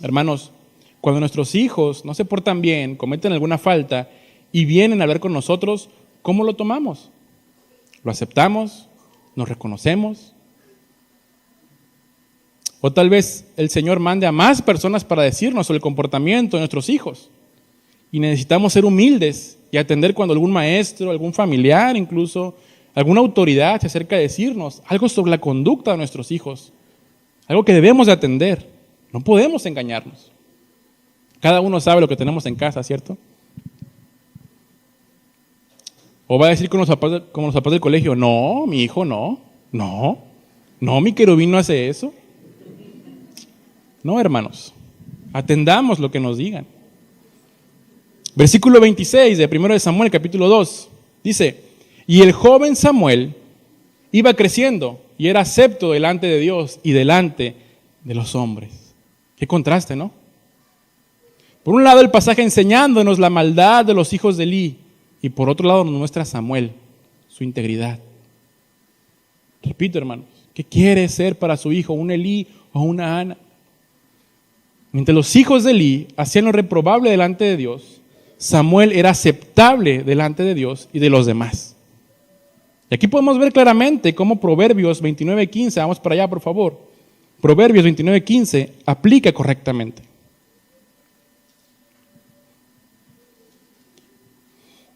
Hermanos, cuando nuestros hijos no se portan bien, cometen alguna falta y vienen a hablar con nosotros, ¿cómo lo tomamos? ¿Lo aceptamos? ¿Nos reconocemos? O tal vez el Señor mande a más personas para decirnos sobre el comportamiento de nuestros hijos. Y necesitamos ser humildes y atender cuando algún maestro, algún familiar incluso, alguna autoridad se acerca a decirnos algo sobre la conducta de nuestros hijos. Algo que debemos de atender. No podemos engañarnos. Cada uno sabe lo que tenemos en casa, ¿cierto? O va a decir como los papás del colegio, no, mi hijo no, mi querubín no hace eso. No, hermanos, atendamos lo que nos digan. Versículo 26 de 1 de Samuel, capítulo 2, dice, y el joven Samuel iba creciendo y era acepto delante de Dios y delante de los hombres. Qué contraste, ¿no? Por un lado el pasaje enseñándonos la maldad de los hijos de Elí y por otro lado nos muestra Samuel, su integridad. Repito, hermanos, ¿qué quiere ser para su hijo, un Elí o una Ana? Mientras los hijos de Elí hacían lo reprobable delante de Dios, Samuel era aceptable delante de Dios y de los demás. Y aquí podemos ver claramente cómo Proverbios 29:15, vamos para allá por favor, Proverbios 29:15 aplica correctamente.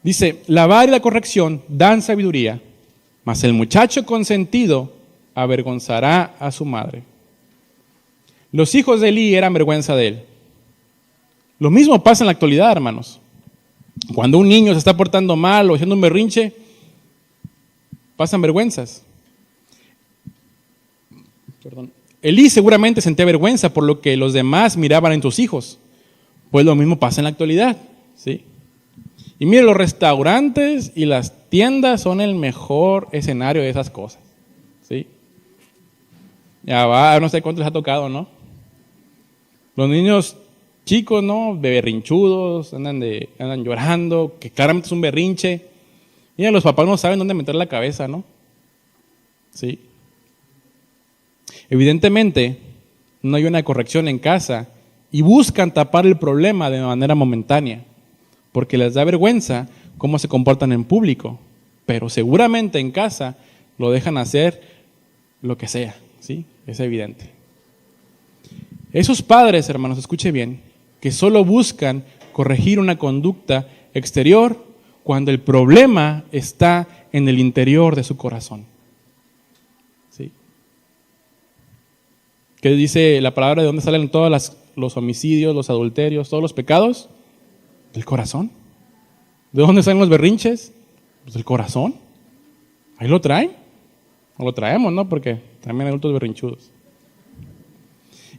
Dice, la vara y la corrección dan sabiduría, mas el muchacho consentido avergonzará a su madre. Los hijos de Elí eran vergüenza de él. Lo mismo pasa en la actualidad, hermanos. Cuando un niño se está portando mal o haciendo un berrinche, pasan vergüenzas. Elí seguramente sentía vergüenza por lo que los demás miraban en sus hijos. Pues lo mismo pasa en la actualidad, ¿sí? Y mire, los restaurantes y las tiendas son el mejor escenario de esas cosas, ¿sí? Ya va, no sé cuánto les ha tocado, ¿no? Los niños chicos, ¿no? De berrinchudos, andan llorando, que claramente es un berrinche. Mira, los papás no saben dónde meter la cabeza, ¿no? Sí. Evidentemente, no hay una corrección en casa y buscan tapar el problema de manera momentánea, porque les da vergüenza cómo se comportan en público, pero seguramente en casa lo dejan hacer lo que sea, ¿sí? Es evidente. Esos padres, hermanos, escuche bien, que solo buscan corregir una conducta exterior cuando el problema está en el interior de su corazón. ¿Sí? ¿Qué dice la palabra? ¿De dónde salen todos los homicidios, los adulterios, todos los pecados? Del corazón. ¿De dónde salen los berrinches? Pues del corazón. Ahí lo traen. O lo traemos, ¿no? Porque también hay adultos berrinchudos.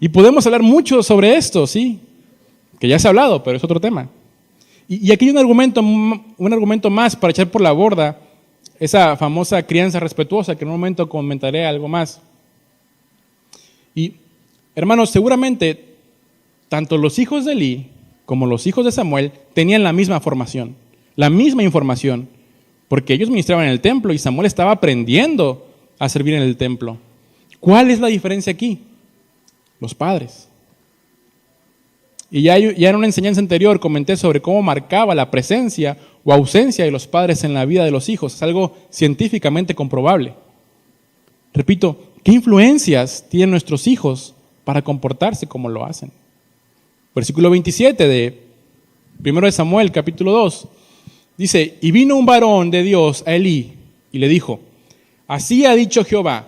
Y podemos hablar mucho sobre esto, sí, que ya se ha hablado, pero es otro tema. Y aquí hay un argumento más para echar por la borda esa famosa crianza respetuosa, que en un momento comentaré algo más. Y, hermanos, seguramente tanto los hijos de Elí como los hijos de Samuel tenían la misma formación, la misma información, porque ellos ministraban en el templo y Samuel estaba aprendiendo a servir en el templo. ¿Cuál es la diferencia aquí? Los padres. Y ya en una enseñanza anterior comenté sobre cómo marcaba la presencia o ausencia de los padres en la vida de los hijos. Es algo científicamente comprobable. Repito, ¿qué influencias tienen nuestros hijos para comportarse como lo hacen? Versículo 27 de 1 de Samuel, capítulo 2, dice, y vino un varón de Dios a Elí y le dijo, así ha dicho Jehová,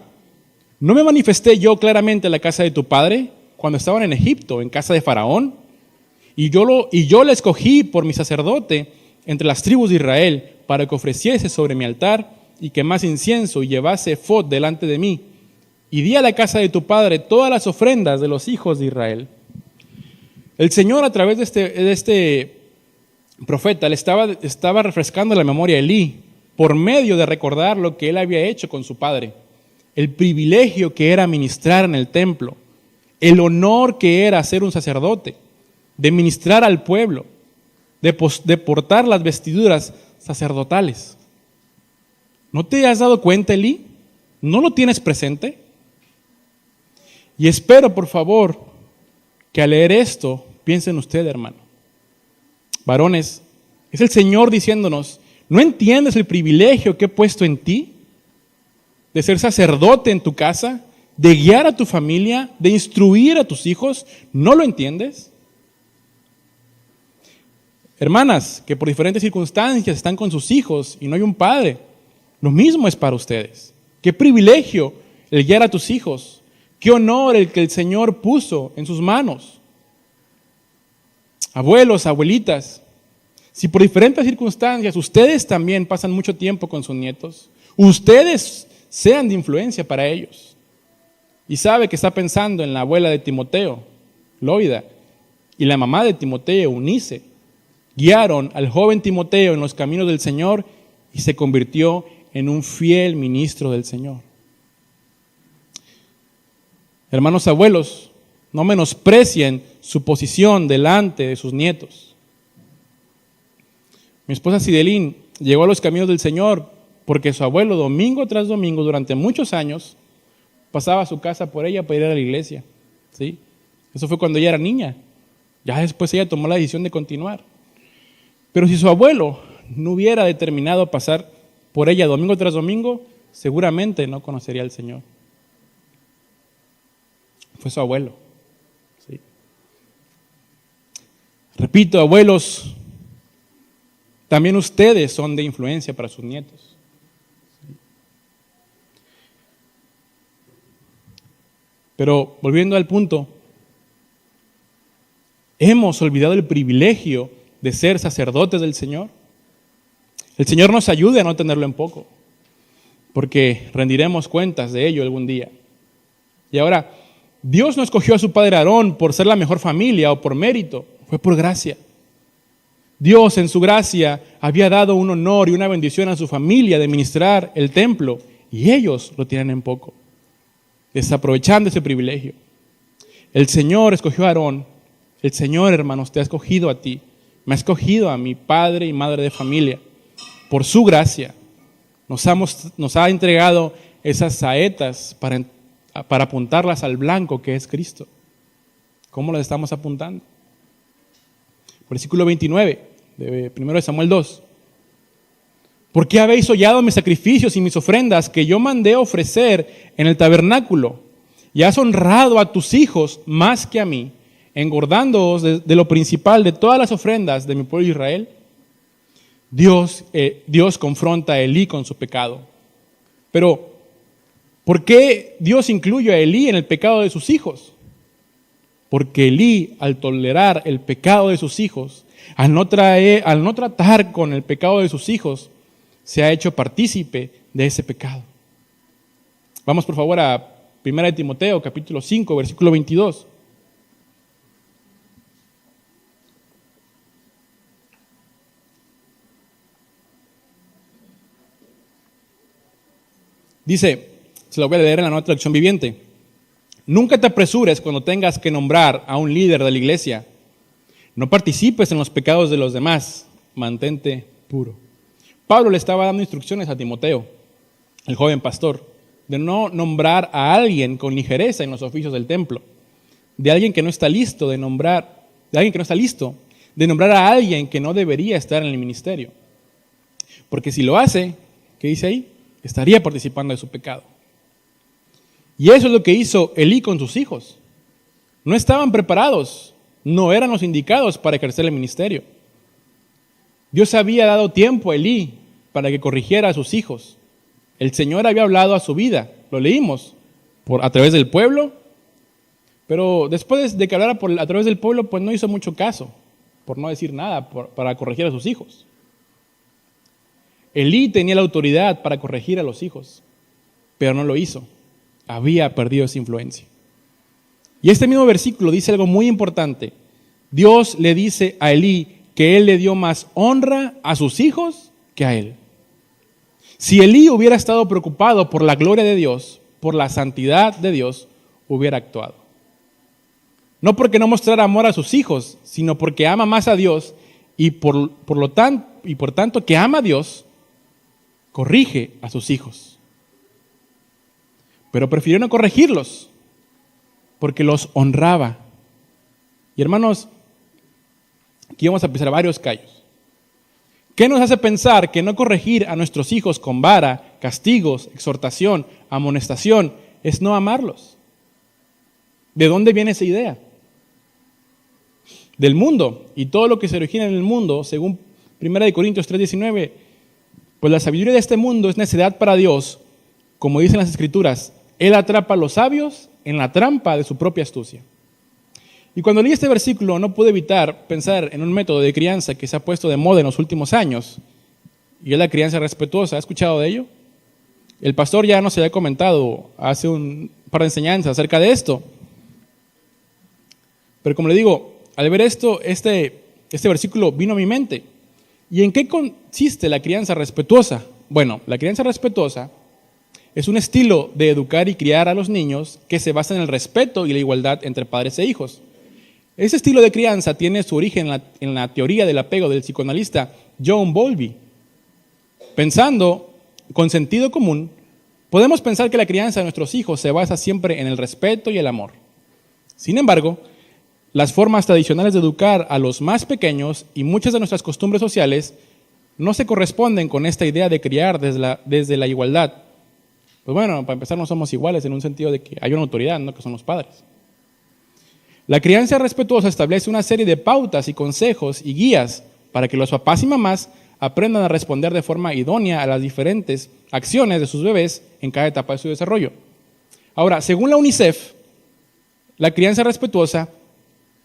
¿no me manifesté yo claramente en la casa de tu padre cuando estaban en Egipto, en casa de Faraón? Y yo le escogí por mi sacerdote entre las tribus de Israel para que ofreciese sobre mi altar y quemase incienso y llevase efod delante de mí. Y di a la casa de tu padre todas las ofrendas de los hijos de Israel. El Señor a través de este profeta le estaba refrescando la memoria a Elí por medio de recordar lo que él había hecho con su padre. El privilegio que era ministrar en el templo, el honor que era ser un sacerdote, de ministrar al pueblo, de portar las vestiduras sacerdotales. ¿No te has dado cuenta, Elí? ¿No lo tienes presente? Y espero, por favor, que al leer esto, piensen ustedes, hermano. Varones, es el Señor diciéndonos, ¿no entiendes el privilegio que he puesto en ti? De ser sacerdote en tu casa, de guiar a tu familia, de instruir a tus hijos, ¿no lo entiendes? Hermanas, que por diferentes circunstancias están con sus hijos y no hay un padre, lo mismo es para ustedes. Qué privilegio el guiar a tus hijos, qué honor el que el Señor puso en sus manos. Abuelos, abuelitas, Si por diferentes circunstancias ustedes también pasan mucho tiempo con sus nietos, ustedes sean de influencia para ellos. Y sabe que está pensando en la abuela de Timoteo, Loida, y la mamá de Timoteo, Eunice. Guiaron al joven Timoteo en los caminos del Señor y se convirtió en un fiel ministro del Señor. Hermanos abuelos, no menosprecien su posición delante de sus nietos. Mi esposa Sidelín llegó a los caminos del Señor porque su abuelo, domingo tras domingo, durante muchos años, pasaba a su casa por ella para ir a la iglesia. ¿Sí? Eso fue cuando ella era niña. Ya después ella tomó la decisión de continuar. Pero si su abuelo no hubiera determinado pasar por ella domingo tras domingo, seguramente no conocería al Señor. Fue su abuelo. ¿Sí? Repito, abuelos, también ustedes son de influencia para sus nietos. Pero volviendo al punto, ¿hemos olvidado el privilegio de ser sacerdotes del Señor? El Señor nos ayude a no tenerlo en poco, porque rendiremos cuentas de ello algún día. Y ahora, Dios no escogió a su padre Aarón por ser la mejor familia o por mérito, fue por gracia. Dios en su gracia había dado un honor y una bendición a su familia de ministrar el templo, y ellos lo tienen en poco, desaprovechando ese privilegio. El Señor escogió a Aarón. El Señor, hermanos, te ha escogido a ti. Me ha escogido a mi padre y madre de familia. Por su gracia nos ha entregado esas saetas para apuntarlas al blanco que es Cristo. ¿Cómo las estamos apuntando? Versículo 29 de 1 Samuel 2. ¿Por qué habéis hollado mis sacrificios y mis ofrendas que yo mandé ofrecer en el tabernáculo? Y has honrado a tus hijos más que a mí, engordándoos de lo principal de todas las ofrendas de mi pueblo Israel. Dios confronta a Elí con su pecado. Pero, ¿por qué Dios incluye a Elí en el pecado de sus hijos? Porque Elí, al tolerar el pecado de sus hijos, al no tratar con el pecado de sus hijos, se ha hecho partícipe de ese pecado. Vamos por favor a 1 Timoteo, capítulo 5, versículo 22. Dice, se lo voy a leer en la Nueva Traducción Viviente. Nunca te apresures cuando tengas que nombrar a un líder de la iglesia. No participes en los pecados de los demás. Mantente puro. Pablo le estaba dando instrucciones a Timoteo, el joven pastor, de no nombrar a alguien con ligereza en los oficios del templo, de alguien que no está listo de nombrar a alguien que no debería estar en el ministerio. Porque si lo hace, ¿qué dice ahí? Estaría participando de su pecado. Y eso es lo que hizo Elí con sus hijos. No estaban preparados, no eran los indicados para ejercer el ministerio. Dios había dado tiempo a Elí para que corrigiera a sus hijos. El Señor había hablado a su vida, lo leímos, a través del pueblo, pero después de que hablara a través del pueblo, pues no hizo mucho caso, por no decir nada, para corregir a sus hijos. Elí tenía la autoridad para corregir a los hijos, pero no lo hizo. Había perdido esa influencia. Y este mismo versículo dice algo muy importante. Dios le dice a Elí que él le dio más honra a sus hijos que a él. Si Elí hubiera estado preocupado por la gloria de Dios, por la santidad de Dios, hubiera actuado. No porque no mostrara amor a sus hijos, sino porque ama más a Dios y por tanto que ama a Dios, corrige a sus hijos. Pero prefirió no corregirlos porque los honraba. Y hermanos, aquí vamos a empezar varios callos. ¿Qué nos hace pensar que no corregir a nuestros hijos con vara, castigos, exhortación, amonestación es no amarlos? ¿De dónde viene esa idea? Del mundo, y todo lo que se origina en el mundo, según 1 Corintios 3:19, pues la sabiduría de este mundo es necedad para Dios, como dicen las Escrituras, Él atrapa a los sabios en la trampa de su propia astucia. Y cuando leí este versículo no pude evitar pensar en un método de crianza que se ha puesto de moda en los últimos años, y es la crianza respetuosa. ¿Ha escuchado de ello? El pastor ya nos había comentado hace un par de enseñanzas acerca de esto. Pero como le digo, al ver esto, este versículo vino a mi mente. ¿Y en qué consiste la crianza respetuosa? Bueno, la crianza respetuosa es un estilo de educar y criar a los niños que se basa en el respeto y la igualdad entre padres e hijos. Ese estilo de crianza tiene su origen en la teoría del apego del psicoanalista John Bowlby. Pensando con sentido común, podemos pensar que la crianza de nuestros hijos se basa siempre en el respeto y el amor. Sin embargo, las formas tradicionales de educar a los más pequeños y muchas de nuestras costumbres sociales no se corresponden con esta idea de criar desde la igualdad. Pues bueno, para empezar no somos iguales en un sentido de que hay una autoridad, ¿no?, que son los padres. La crianza respetuosa establece una serie de pautas y consejos y guías para que los papás y mamás aprendan a responder de forma idónea a las diferentes acciones de sus bebés en cada etapa de su desarrollo. Ahora, según la UNICEF, la crianza respetuosa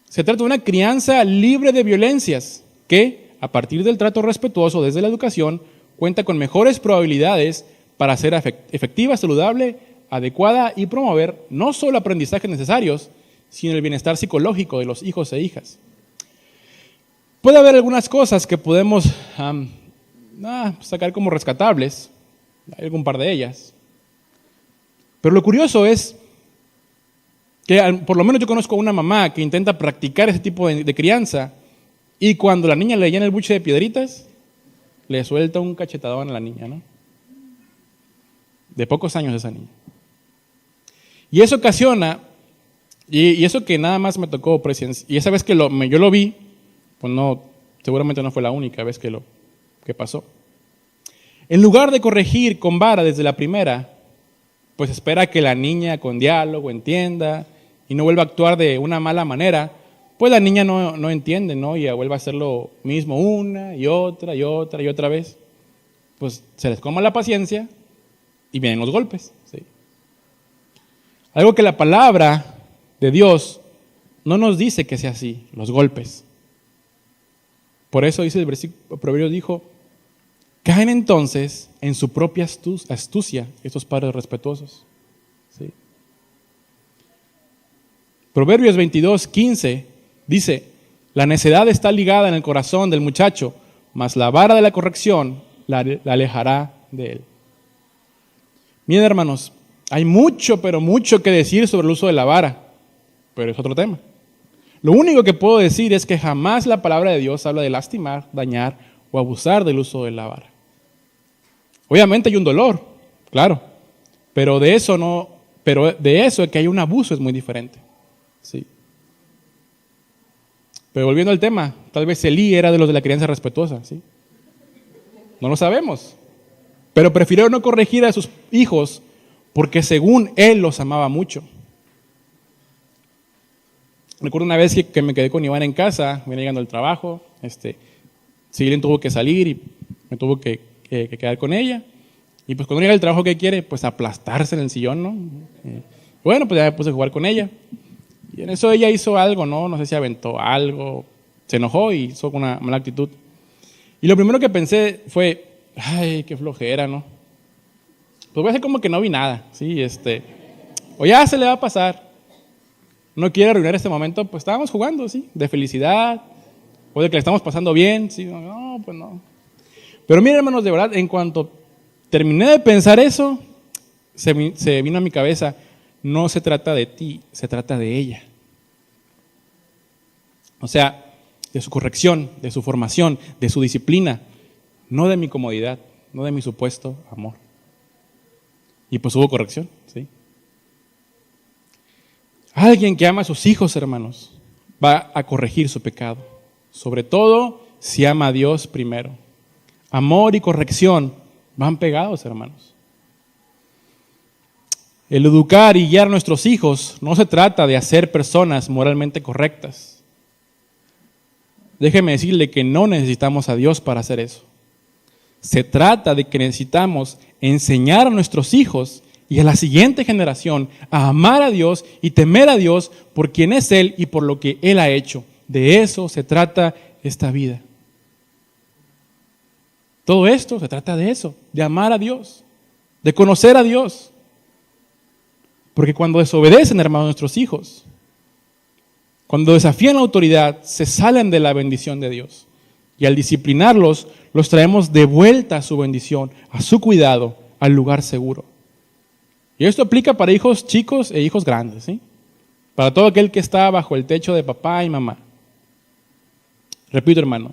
se trata de una crianza libre de violencias que, a partir del trato respetuoso desde la educación, cuenta con mejores probabilidades para ser efectiva, saludable, adecuada y promover no solo aprendizajes necesarios, sino el bienestar psicológico de los hijos e hijas. Puede haber algunas cosas que podemos sacar como rescatables, hay algún par de ellas. Pero lo curioso es que por lo menos yo conozco a una mamá que intenta practicar ese tipo de crianza y cuando la niña le llena el buche de piedritas, le suelta un cachetadón a la niña, ¿no? De pocos años esa niña. Y eso ocasiona, y eso que nada más me tocó presenciar, y esa vez que yo lo vi, pues no, seguramente no fue la única vez que pasó. En lugar de corregir con vara desde la primera, pues espera que la niña con diálogo entienda y no vuelva a actuar de una mala manera, pues la niña no entiende, ¿no? Y vuelve a hacer lo mismo una y otra y otra y otra vez. Pues se les coma la paciencia y vienen los golpes, ¿sí? Algo que la palabra de Dios no nos dice que sea así, los golpes. Por eso dice el versículo, Proverbios dijo, caen entonces en su propia astucia estos padres respetuosos. ¿Sí? Proverbios 22:15 dice, la necedad está ligada en el corazón del muchacho, mas la vara de la corrección la alejará de él. Miren, hermanos, hay mucho, pero mucho que decir sobre el uso de la vara, pero es otro tema. Lo único que puedo decir es que jamás la palabra de Dios habla de lastimar, dañar o abusar del uso de la vara. Obviamente hay un dolor, claro, pero de eso que hay un abuso es muy diferente. Sí. Pero volviendo al tema, tal vez Elí era de los de la crianza respetuosa, ¿sí? No lo sabemos. Pero prefirió no corregir a sus hijos porque según él los amaba mucho. Recuerdo una vez que me quedé con Iván en casa, venía llegando al trabajo, Silen tuvo que salir y me tuvo que quedar con ella. Y pues cuando llega el trabajo, ¿qué quiere? Pues aplastarse en el sillón, ¿no? Bueno, pues ya me puse a jugar con ella. Y en eso ella hizo algo, ¿no? No sé si aventó algo, se enojó y hizo una mala actitud. Y lo primero que pensé fue, ay, qué flojera, ¿no? Pues voy a hacer como que no vi nada, ¿sí? O ya se le va a pasar. No quiere arruinar este momento, pues estábamos jugando, ¿sí? De felicidad, o de que le estamos pasando bien, ¿sí? No, pues no. Pero miren, hermanos, de verdad, en cuanto terminé de pensar eso, se vino a mi cabeza, no se trata de ti, se trata de ella. O sea, de su corrección, de su formación, de su disciplina, no de mi comodidad, no de mi supuesto amor. Y pues hubo corrección, ¿sí? Alguien que ama a sus hijos, hermanos, va a corregir su pecado. Sobre todo si ama a Dios primero. Amor y corrección van pegados, hermanos. El educar y guiar a nuestros hijos no se trata de hacer personas moralmente correctas. Déjeme decirle que no necesitamos a Dios para hacer eso. Se trata de que necesitamos enseñar a nuestros hijos y a la siguiente generación a amar a Dios y temer a Dios por quien es Él y por lo que Él ha hecho. De eso se trata esta vida. Todo esto se trata de eso, de amar a Dios, de conocer a Dios. Porque cuando desobedecen, hermanos, nuestros hijos, cuando desafían la autoridad, se salen de la bendición de Dios. Y al disciplinarlos, los traemos de vuelta a su bendición, a su cuidado, al lugar seguro. Y esto aplica para hijos chicos e hijos grandes, ¿sí? Para todo aquel que está bajo el techo de papá y mamá. Repito, hermano,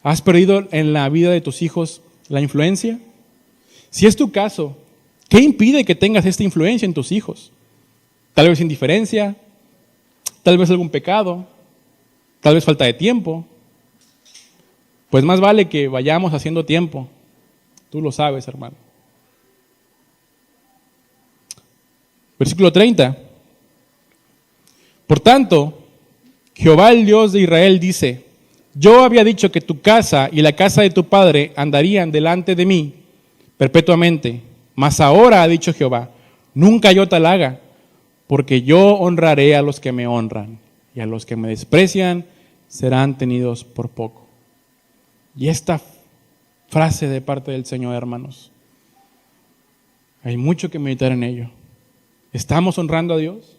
¿has perdido en la vida de tus hijos la influencia? Si es tu caso, ¿qué impide que tengas esta influencia en tus hijos? Tal vez indiferencia, tal vez algún pecado, tal vez falta de tiempo. Pues más vale que vayamos haciendo tiempo. Tú lo sabes, hermano. Versículo 30. Por tanto, Jehová el Dios de Israel dice: yo había dicho que tu casa y la casa de tu padre andarían delante de mí perpetuamente. Mas ahora ha dicho Jehová: nunca yo tal haga, porque yo honraré a los que me honran, y a los que me desprecian serán tenidos por poco. Y esta frase de parte del Señor, hermanos, hay mucho que meditar en ello. ¿Estamos honrando a Dios?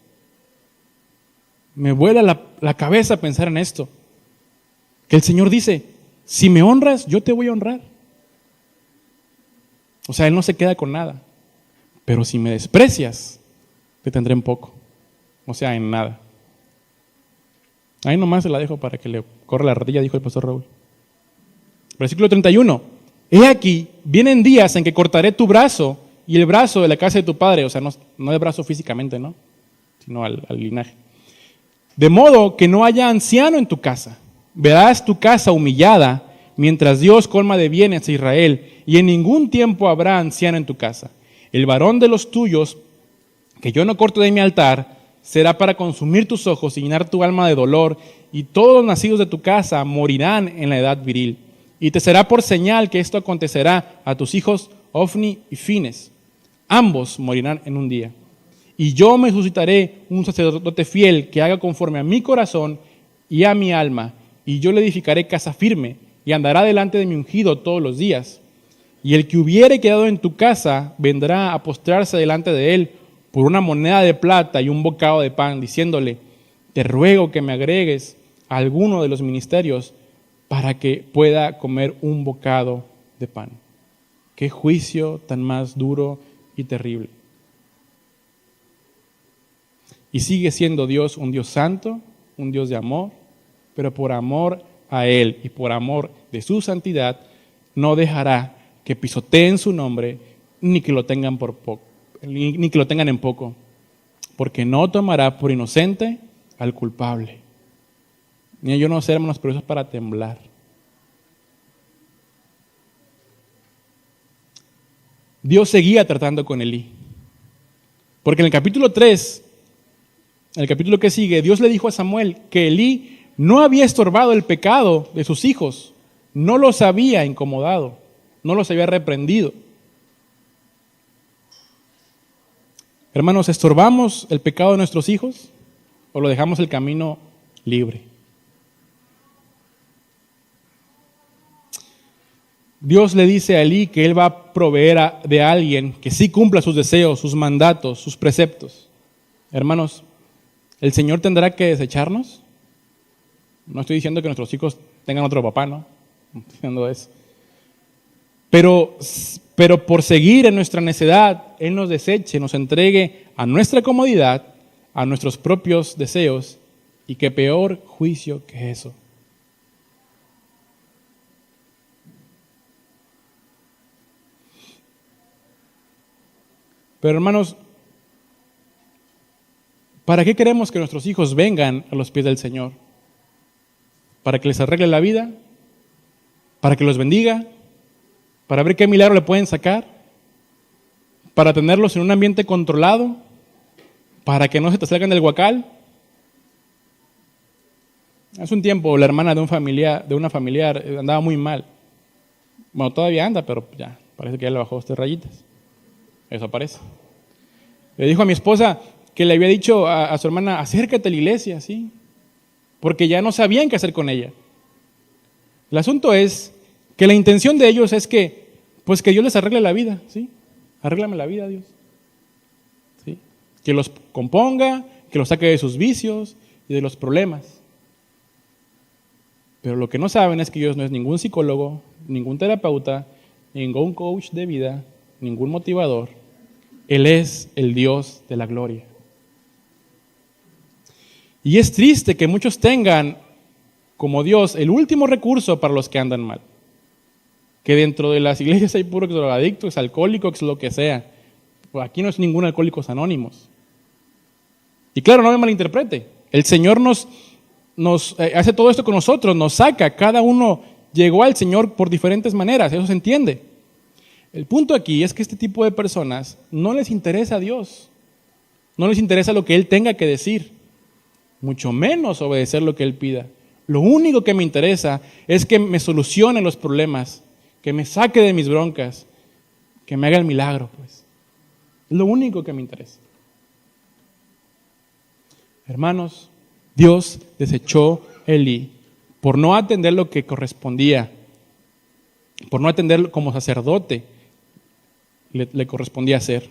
Me vuela la cabeza pensar en esto. Que el Señor dice: si me honras, yo te voy a honrar. O sea, Él no se queda con nada. Pero si me desprecias, te tendré en poco. O sea, en nada. Ahí nomás se la dejo para que le corra la ratilla, dijo el pastor Raúl. Versículo 31. He aquí, vienen días en que cortaré tu brazo y el brazo de la casa de tu padre. O sea, no el brazo físicamente, ¿no? Sino al linaje. De modo que no haya anciano en tu casa. Verás tu casa humillada, mientras Dios colma de bienes a Israel, y en ningún tiempo habrá anciano en tu casa. El varón de los tuyos, que yo no corto de mi altar, será para consumir tus ojos y llenar tu alma de dolor, y todos los nacidos de tu casa morirán en la edad viril. Y te será por señal que esto acontecerá a tus hijos Ofni y Fines. Ambos morirán en un día. Y yo me suscitaré un sacerdote fiel que haga conforme a mi corazón y a mi alma, y yo le edificaré casa firme, y andará delante de mi ungido todos los días. Y el que hubiere quedado en tu casa vendrá a postrarse delante de él por una moneda de plata y un bocado de pan, diciéndole: te ruego que me agregues a alguno de los ministerios para que pueda comer un bocado de pan. Qué juicio tan más duro y terrible. Y sigue siendo Dios un Dios santo, un Dios de amor, pero por amor a Él y por amor de su santidad, no dejará que pisoteen su nombre, ni que lo tengan por poco, ni que lo tengan en poco, porque no tomará por inocente al culpable. Ni yo no sé, hermanos, pero eso es para temblar. Dios seguía tratando con Elí, porque en el capítulo 3, en el capítulo que sigue, Dios le dijo a Samuel que Elí no había estorbado el pecado de sus hijos, no los había incomodado, no los había reprendido. Hermanos, ¿estorbamos el pecado de nuestros hijos o lo dejamos el camino libre? Dios le dice a Elí que él va a proveer de alguien que sí cumpla sus deseos, sus mandatos, sus preceptos. Hermanos, ¿el Señor tendrá que desecharnos? No estoy diciendo que nuestros hijos tengan otro papá, ¿no? No estoy diciendo eso. Pero por seguir en nuestra necedad, Él nos deseche, nos entregue a nuestra comodidad, a nuestros propios deseos, y qué peor juicio que eso. Pero hermanos, ¿para qué queremos que nuestros hijos vengan a los pies del Señor? ¿Para que les arregle la vida? ¿Para que los bendiga? ¿Para ver qué milagro le pueden sacar? ¿Para tenerlos en un ambiente controlado? ¿Para que no se te salgan del huacal? Hace un tiempo la hermana de una familiar andaba muy mal. Bueno, todavía anda, pero ya, parece que ya le bajó rayitas. Eso parece. Le dijo a mi esposa que le había dicho a su hermana, acércate a la iglesia, ¿sí? Porque ya no sabían qué hacer con ella. El asunto es que la intención de ellos es que, pues que Dios les arregle la vida, ¿sí? Arréglame la vida, Dios. ¿Sí? Que los componga, que los saque de sus vicios y de los problemas. Pero lo que no saben es que Dios no es ningún psicólogo, ningún terapeuta, ningún coach de vida, ningún motivador. Él es el Dios de la gloria. Y es triste que muchos tengan como Dios el último recurso para los que andan mal. Que dentro de las iglesias hay puros drogadictos, alcohólicos, lo que sea. Pues aquí no es ningún Alcohólicos Anónimos. Y claro, no me malinterprete. El Señor nos hace todo esto con nosotros, nos saca. Cada uno llegó al Señor por diferentes maneras, eso se entiende. El punto aquí es que este tipo de personas no les interesa a Dios. No les interesa lo que Él tenga que decir. Mucho menos obedecer lo que Él pida. Lo único que me interesa es que me solucione los problemas, que me saque de mis broncas, que me haga el milagro, pues. Es lo único que me interesa. Hermanos, Dios desechó a Elí por no atender lo que correspondía, por no atender como sacerdote le correspondía hacer.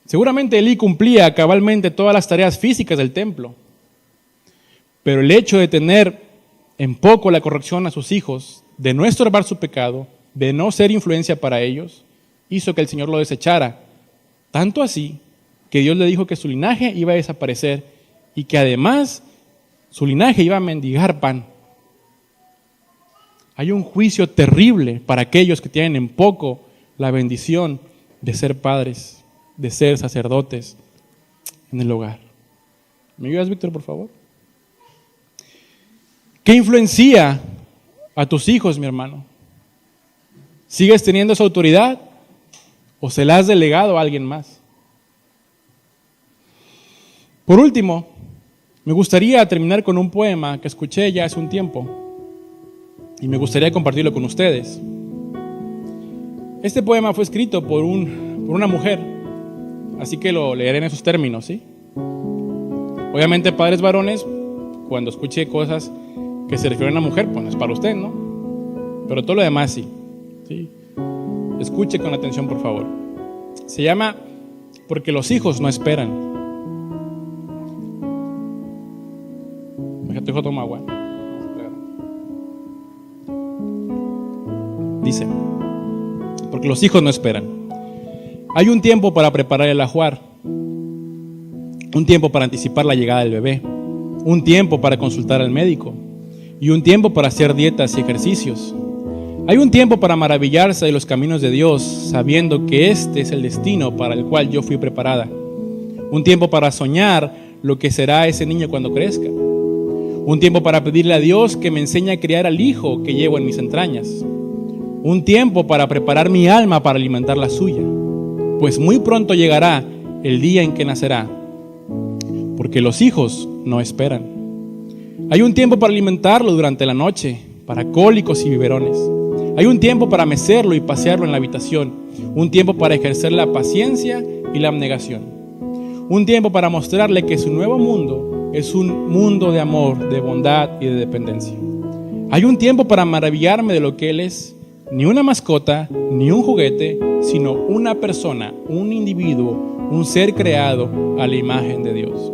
Seguramente Elí cumplía cabalmente todas las tareas físicas del templo, pero el hecho de tener en poco la corrección a sus hijos, de no estorbar su pecado, de no ser influencia para ellos, hizo que el Señor lo desechara. Tanto así que Dios le dijo que su linaje iba a desaparecer y que además su linaje iba a mendigar pan. Hay un juicio terrible para aquellos que tienen en poco la bendición de ser padres, de ser sacerdotes en el hogar. ¿Me ayudas, Víctor, por favor? ¿Qué influencia a tus hijos, mi hermano? ¿Sigues teniendo esa autoridad o se la has delegado a alguien más? Por último, me gustaría terminar con un poema que escuché ya hace un tiempo y me gustaría compartirlo con ustedes. Este poema fue escrito por una mujer, así que lo leeré en esos términos, ¿sí? Obviamente, padres varones, cuando escuche cosas que se refieren a mujer, pues no es para usted, ¿no? Pero todo lo demás sí, ¿sí? Escuche con atención, por favor. Se llama Porque los hijos no esperan. Déjate, hijo, toma agua. Dice, porque los hijos no esperan. Hay un tiempo para preparar el ajuar, un tiempo para anticipar la llegada del bebé, un tiempo para consultar al médico y un tiempo para hacer dietas y ejercicios. Hay un tiempo para maravillarse de los caminos de Dios, sabiendo que este es el destino para el cual yo fui preparada. Un tiempo para soñar lo que será ese niño cuando crezca. Un tiempo para pedirle a Dios que me enseñe a criar al hijo que llevo en mis entrañas. Un tiempo para preparar mi alma para alimentar la suya, pues muy pronto llegará el día en que nacerá, porque los hijos no esperan. Hay un tiempo para alimentarlo durante la noche, para cólicos y biberones. Hay un tiempo para mecerlo y pasearlo en la habitación, un tiempo para ejercer la paciencia y la abnegación, un tiempo para mostrarle que su nuevo mundo es un mundo de amor, de bondad y de dependencia. Hay un tiempo para maravillarme de lo que Él es, ni una mascota, ni un juguete, sino una persona, un individuo, un ser creado a la imagen de Dios.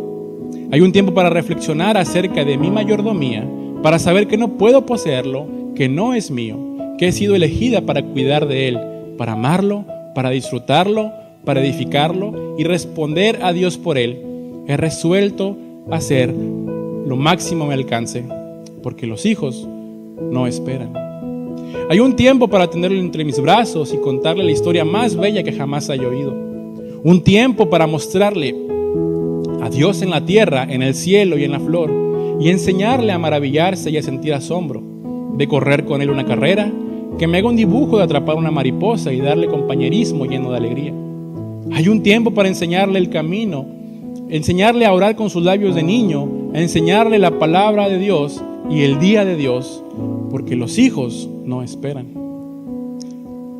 Hay un tiempo para reflexionar acerca de mi mayordomía, para saber que no puedo poseerlo, que no es mío, que he sido elegida para cuidar de Él, para amarlo, para disfrutarlo, para edificarlo y responder a Dios por Él. He resuelto hacer lo máximo a mi alcance, porque los hijos no esperan. Hay un tiempo para tenerlo entre mis brazos y contarle la historia más bella que jamás haya oído. Un tiempo para mostrarle a Dios en la tierra, en el cielo y en la flor, y enseñarle a maravillarse y a sentir asombro, de correr con Él una carrera, que me haga un dibujo de atrapar una mariposa y darle compañerismo lleno de alegría. Hay un tiempo para enseñarle el camino, enseñarle a orar con sus labios de niño, a enseñarle la palabra de Dios y el día de Dios, porque los hijos no esperan.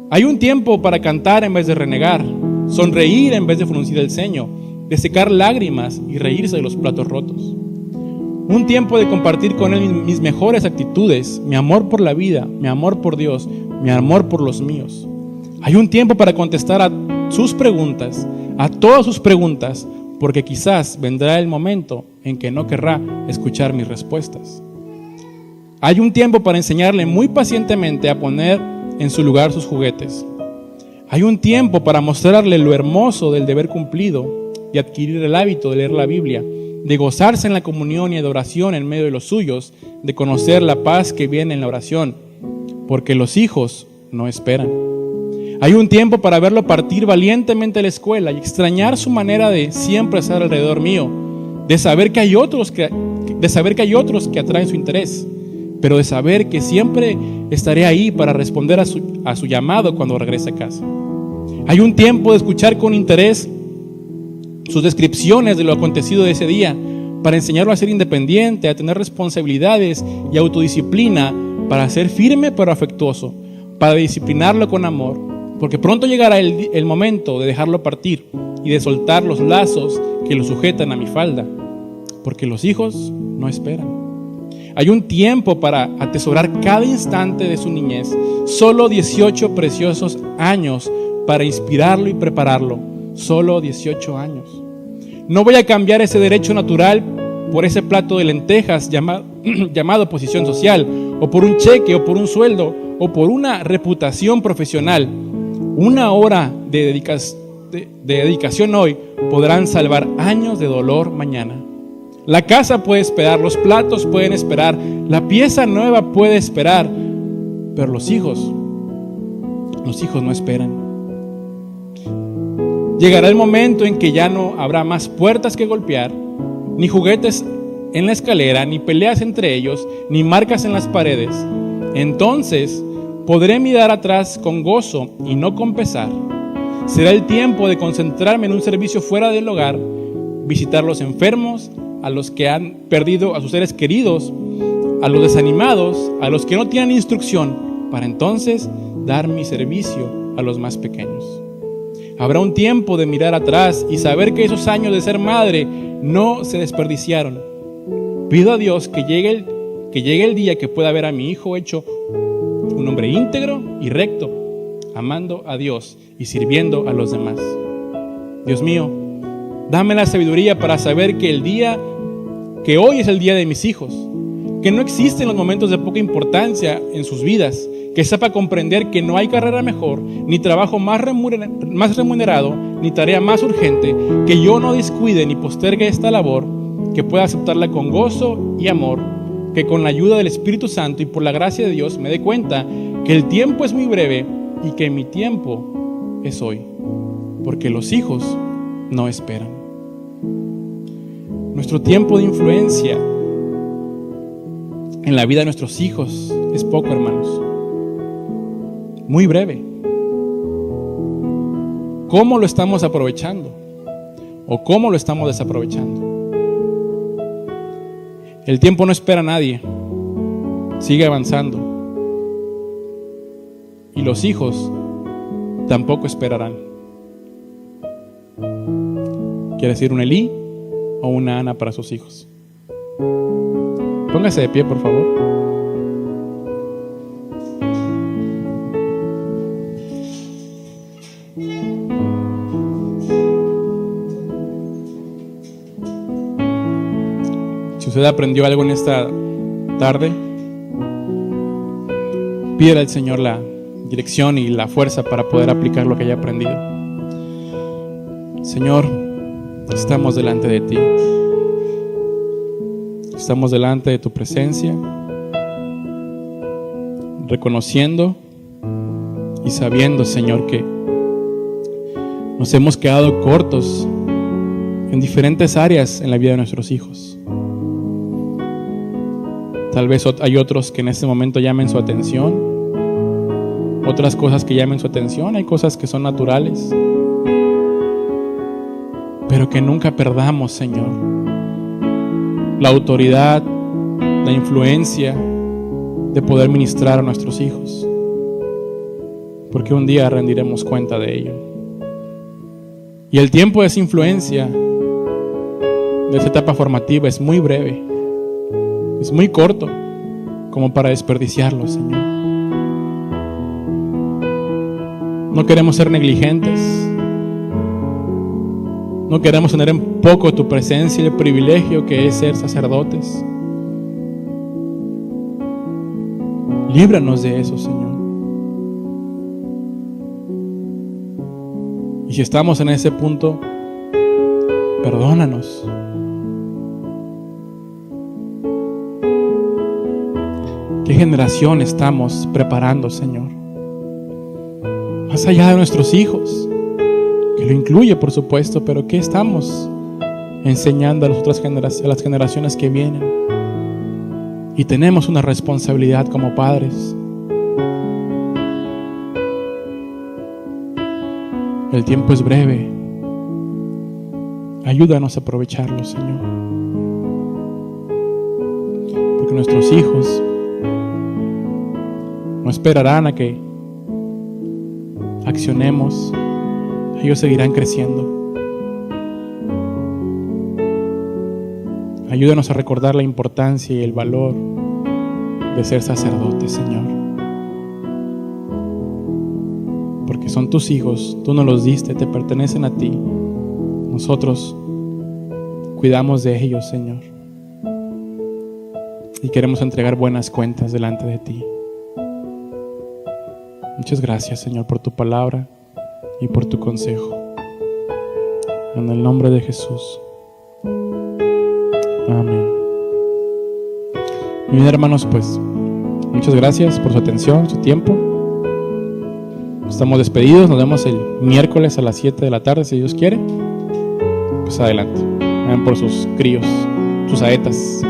Hay un tiempo para cantar en vez de renegar, sonreír en vez de fruncir el ceño, de secar lágrimas y reírse de los platos rotos. Un tiempo de compartir con Él mis mejores actitudes, mi amor por la vida, mi amor por Dios, mi amor por los míos. Hay un tiempo para contestar a sus preguntas, a todas sus preguntas, porque quizás vendrá el momento en que no querrá escuchar mis respuestas. Hay un tiempo para enseñarle muy pacientemente a poner en su lugar sus juguetes. Hay un tiempo para mostrarle lo hermoso del deber cumplido y adquirir el hábito de leer la Biblia, de gozarse en la comunión y adoración en medio de los suyos, de conocer la paz que viene en la oración, porque los hijos no esperan. Hay un tiempo para verlo partir valientemente a la escuela y extrañar su manera de siempre estar alrededor mío, de saber que hay otros que atraen su interés, pero de saber que siempre estaré ahí para responder a su llamado cuando regrese a casa. Hay un tiempo de escuchar con interés sus descripciones de lo acontecido de ese día, para enseñarlo a ser independiente, a tener responsabilidades y autodisciplina, para ser firme pero afectuoso, para disciplinarlo con amor, porque pronto llegará el momento de dejarlo partir y de soltar los lazos que lo sujetan a mi falda, porque los hijos no esperan. Hay un tiempo para atesorar cada instante de su niñez, solo 18 preciosos años para inspirarlo y prepararlo, solo 18 años. No voy a cambiar ese derecho natural por ese plato de lentejas llamado posición social, o por un cheque, o por un sueldo, o por una reputación profesional. Una hora de dedicación hoy podrán salvar años de dolor mañana. La casa puede esperar, los platos pueden esperar, la pieza nueva puede esperar, pero los hijos no esperan. Llegará el momento en que ya no habrá más puertas que golpear, ni juguetes en la escalera, ni peleas entre ellos, ni marcas en las paredes. Entonces podré mirar atrás con gozo y no con pesar. Será el tiempo de concentrarme en un servicio fuera del hogar, visitar a los enfermos, a los que han perdido a sus seres queridos, a los desanimados, a los que no tienen instrucción, para entonces dar mi servicio a los más pequeños. Habrá un tiempo de mirar atrás y saber que esos años de ser madre no se desperdiciaron. Pido a Dios que llegue el día que pueda ver a mi hijo hecho un hombre íntegro y recto, amando a Dios y sirviendo a los demás. Dios mío, dame la sabiduría para saber que hoy es el día de mis hijos, que no existen los momentos de poca importancia en sus vidas, que sepa comprender que no hay carrera mejor, ni trabajo más remunerado, ni tarea más urgente, que yo no descuide ni postergue esta labor, que pueda aceptarla con gozo y amor, que con la ayuda del Espíritu Santo y por la gracia de Dios me dé cuenta que el tiempo es muy breve y que mi tiempo es hoy, porque los hijos no esperan. Nuestro tiempo de influencia en la vida de nuestros hijos es poco, hermanos. Muy breve. ¿Cómo lo estamos aprovechando? ¿O cómo lo estamos desaprovechando? El tiempo no espera a nadie. Sigue avanzando. Y los hijos tampoco esperarán. ¿Quiere decir un Elí o una Ana para sus hijos? Póngase de pie, por favor. Si usted aprendió algo en esta tarde, pídele al Señor la dirección y la fuerza para poder aplicar lo que haya aprendido. Señor, estamos delante de ti. Estamos delante de tu presencia, reconociendo y sabiendo, Señor, que nos hemos quedado cortos en diferentes áreas en la vida de nuestros hijos. Tal vez hay otros que en este momento llamen su atención, otras cosas que llamen su atención, hay cosas que son naturales, pero que nunca perdamos, Señor, la autoridad, la influencia de poder ministrar a nuestros hijos, porque un día rendiremos cuenta de ello. Y el tiempo de esa influencia, de esa etapa formativa, es muy breve, es muy corto como para desperdiciarlo, Señor. No queremos ser negligentes, no queremos tener en poco tu presencia y el privilegio que es ser sacerdotes. Líbranos de eso, Señor. Y si estamos en ese punto, perdónanos. ¿Qué generación estamos preparando, Señor? Más allá de nuestros hijos, que lo incluye, por supuesto, pero ¿qué estamos enseñando a las generaciones que vienen? Y tenemos una responsabilidad como padres. El tiempo es breve. Ayúdanos a aprovecharlo, Señor. Porque nuestros hijos no esperarán a que accionemos. Ellos seguirán creciendo. Ayúdanos a recordar la importancia y el valor de ser sacerdotes, Señor. Porque son tus hijos, tú nos los diste, te pertenecen a ti. Nosotros cuidamos de ellos, Señor. Y queremos entregar buenas cuentas delante de ti. Muchas gracias, Señor, por tu palabra y por tu consejo. En el nombre de Jesús. Amén. Bien, hermanos, pues muchas gracias por su atención, su tiempo. Estamos despedidos, nos vemos el miércoles a las 7 de la tarde, si Dios quiere. Pues adelante, vayan por sus críos, sus saetas.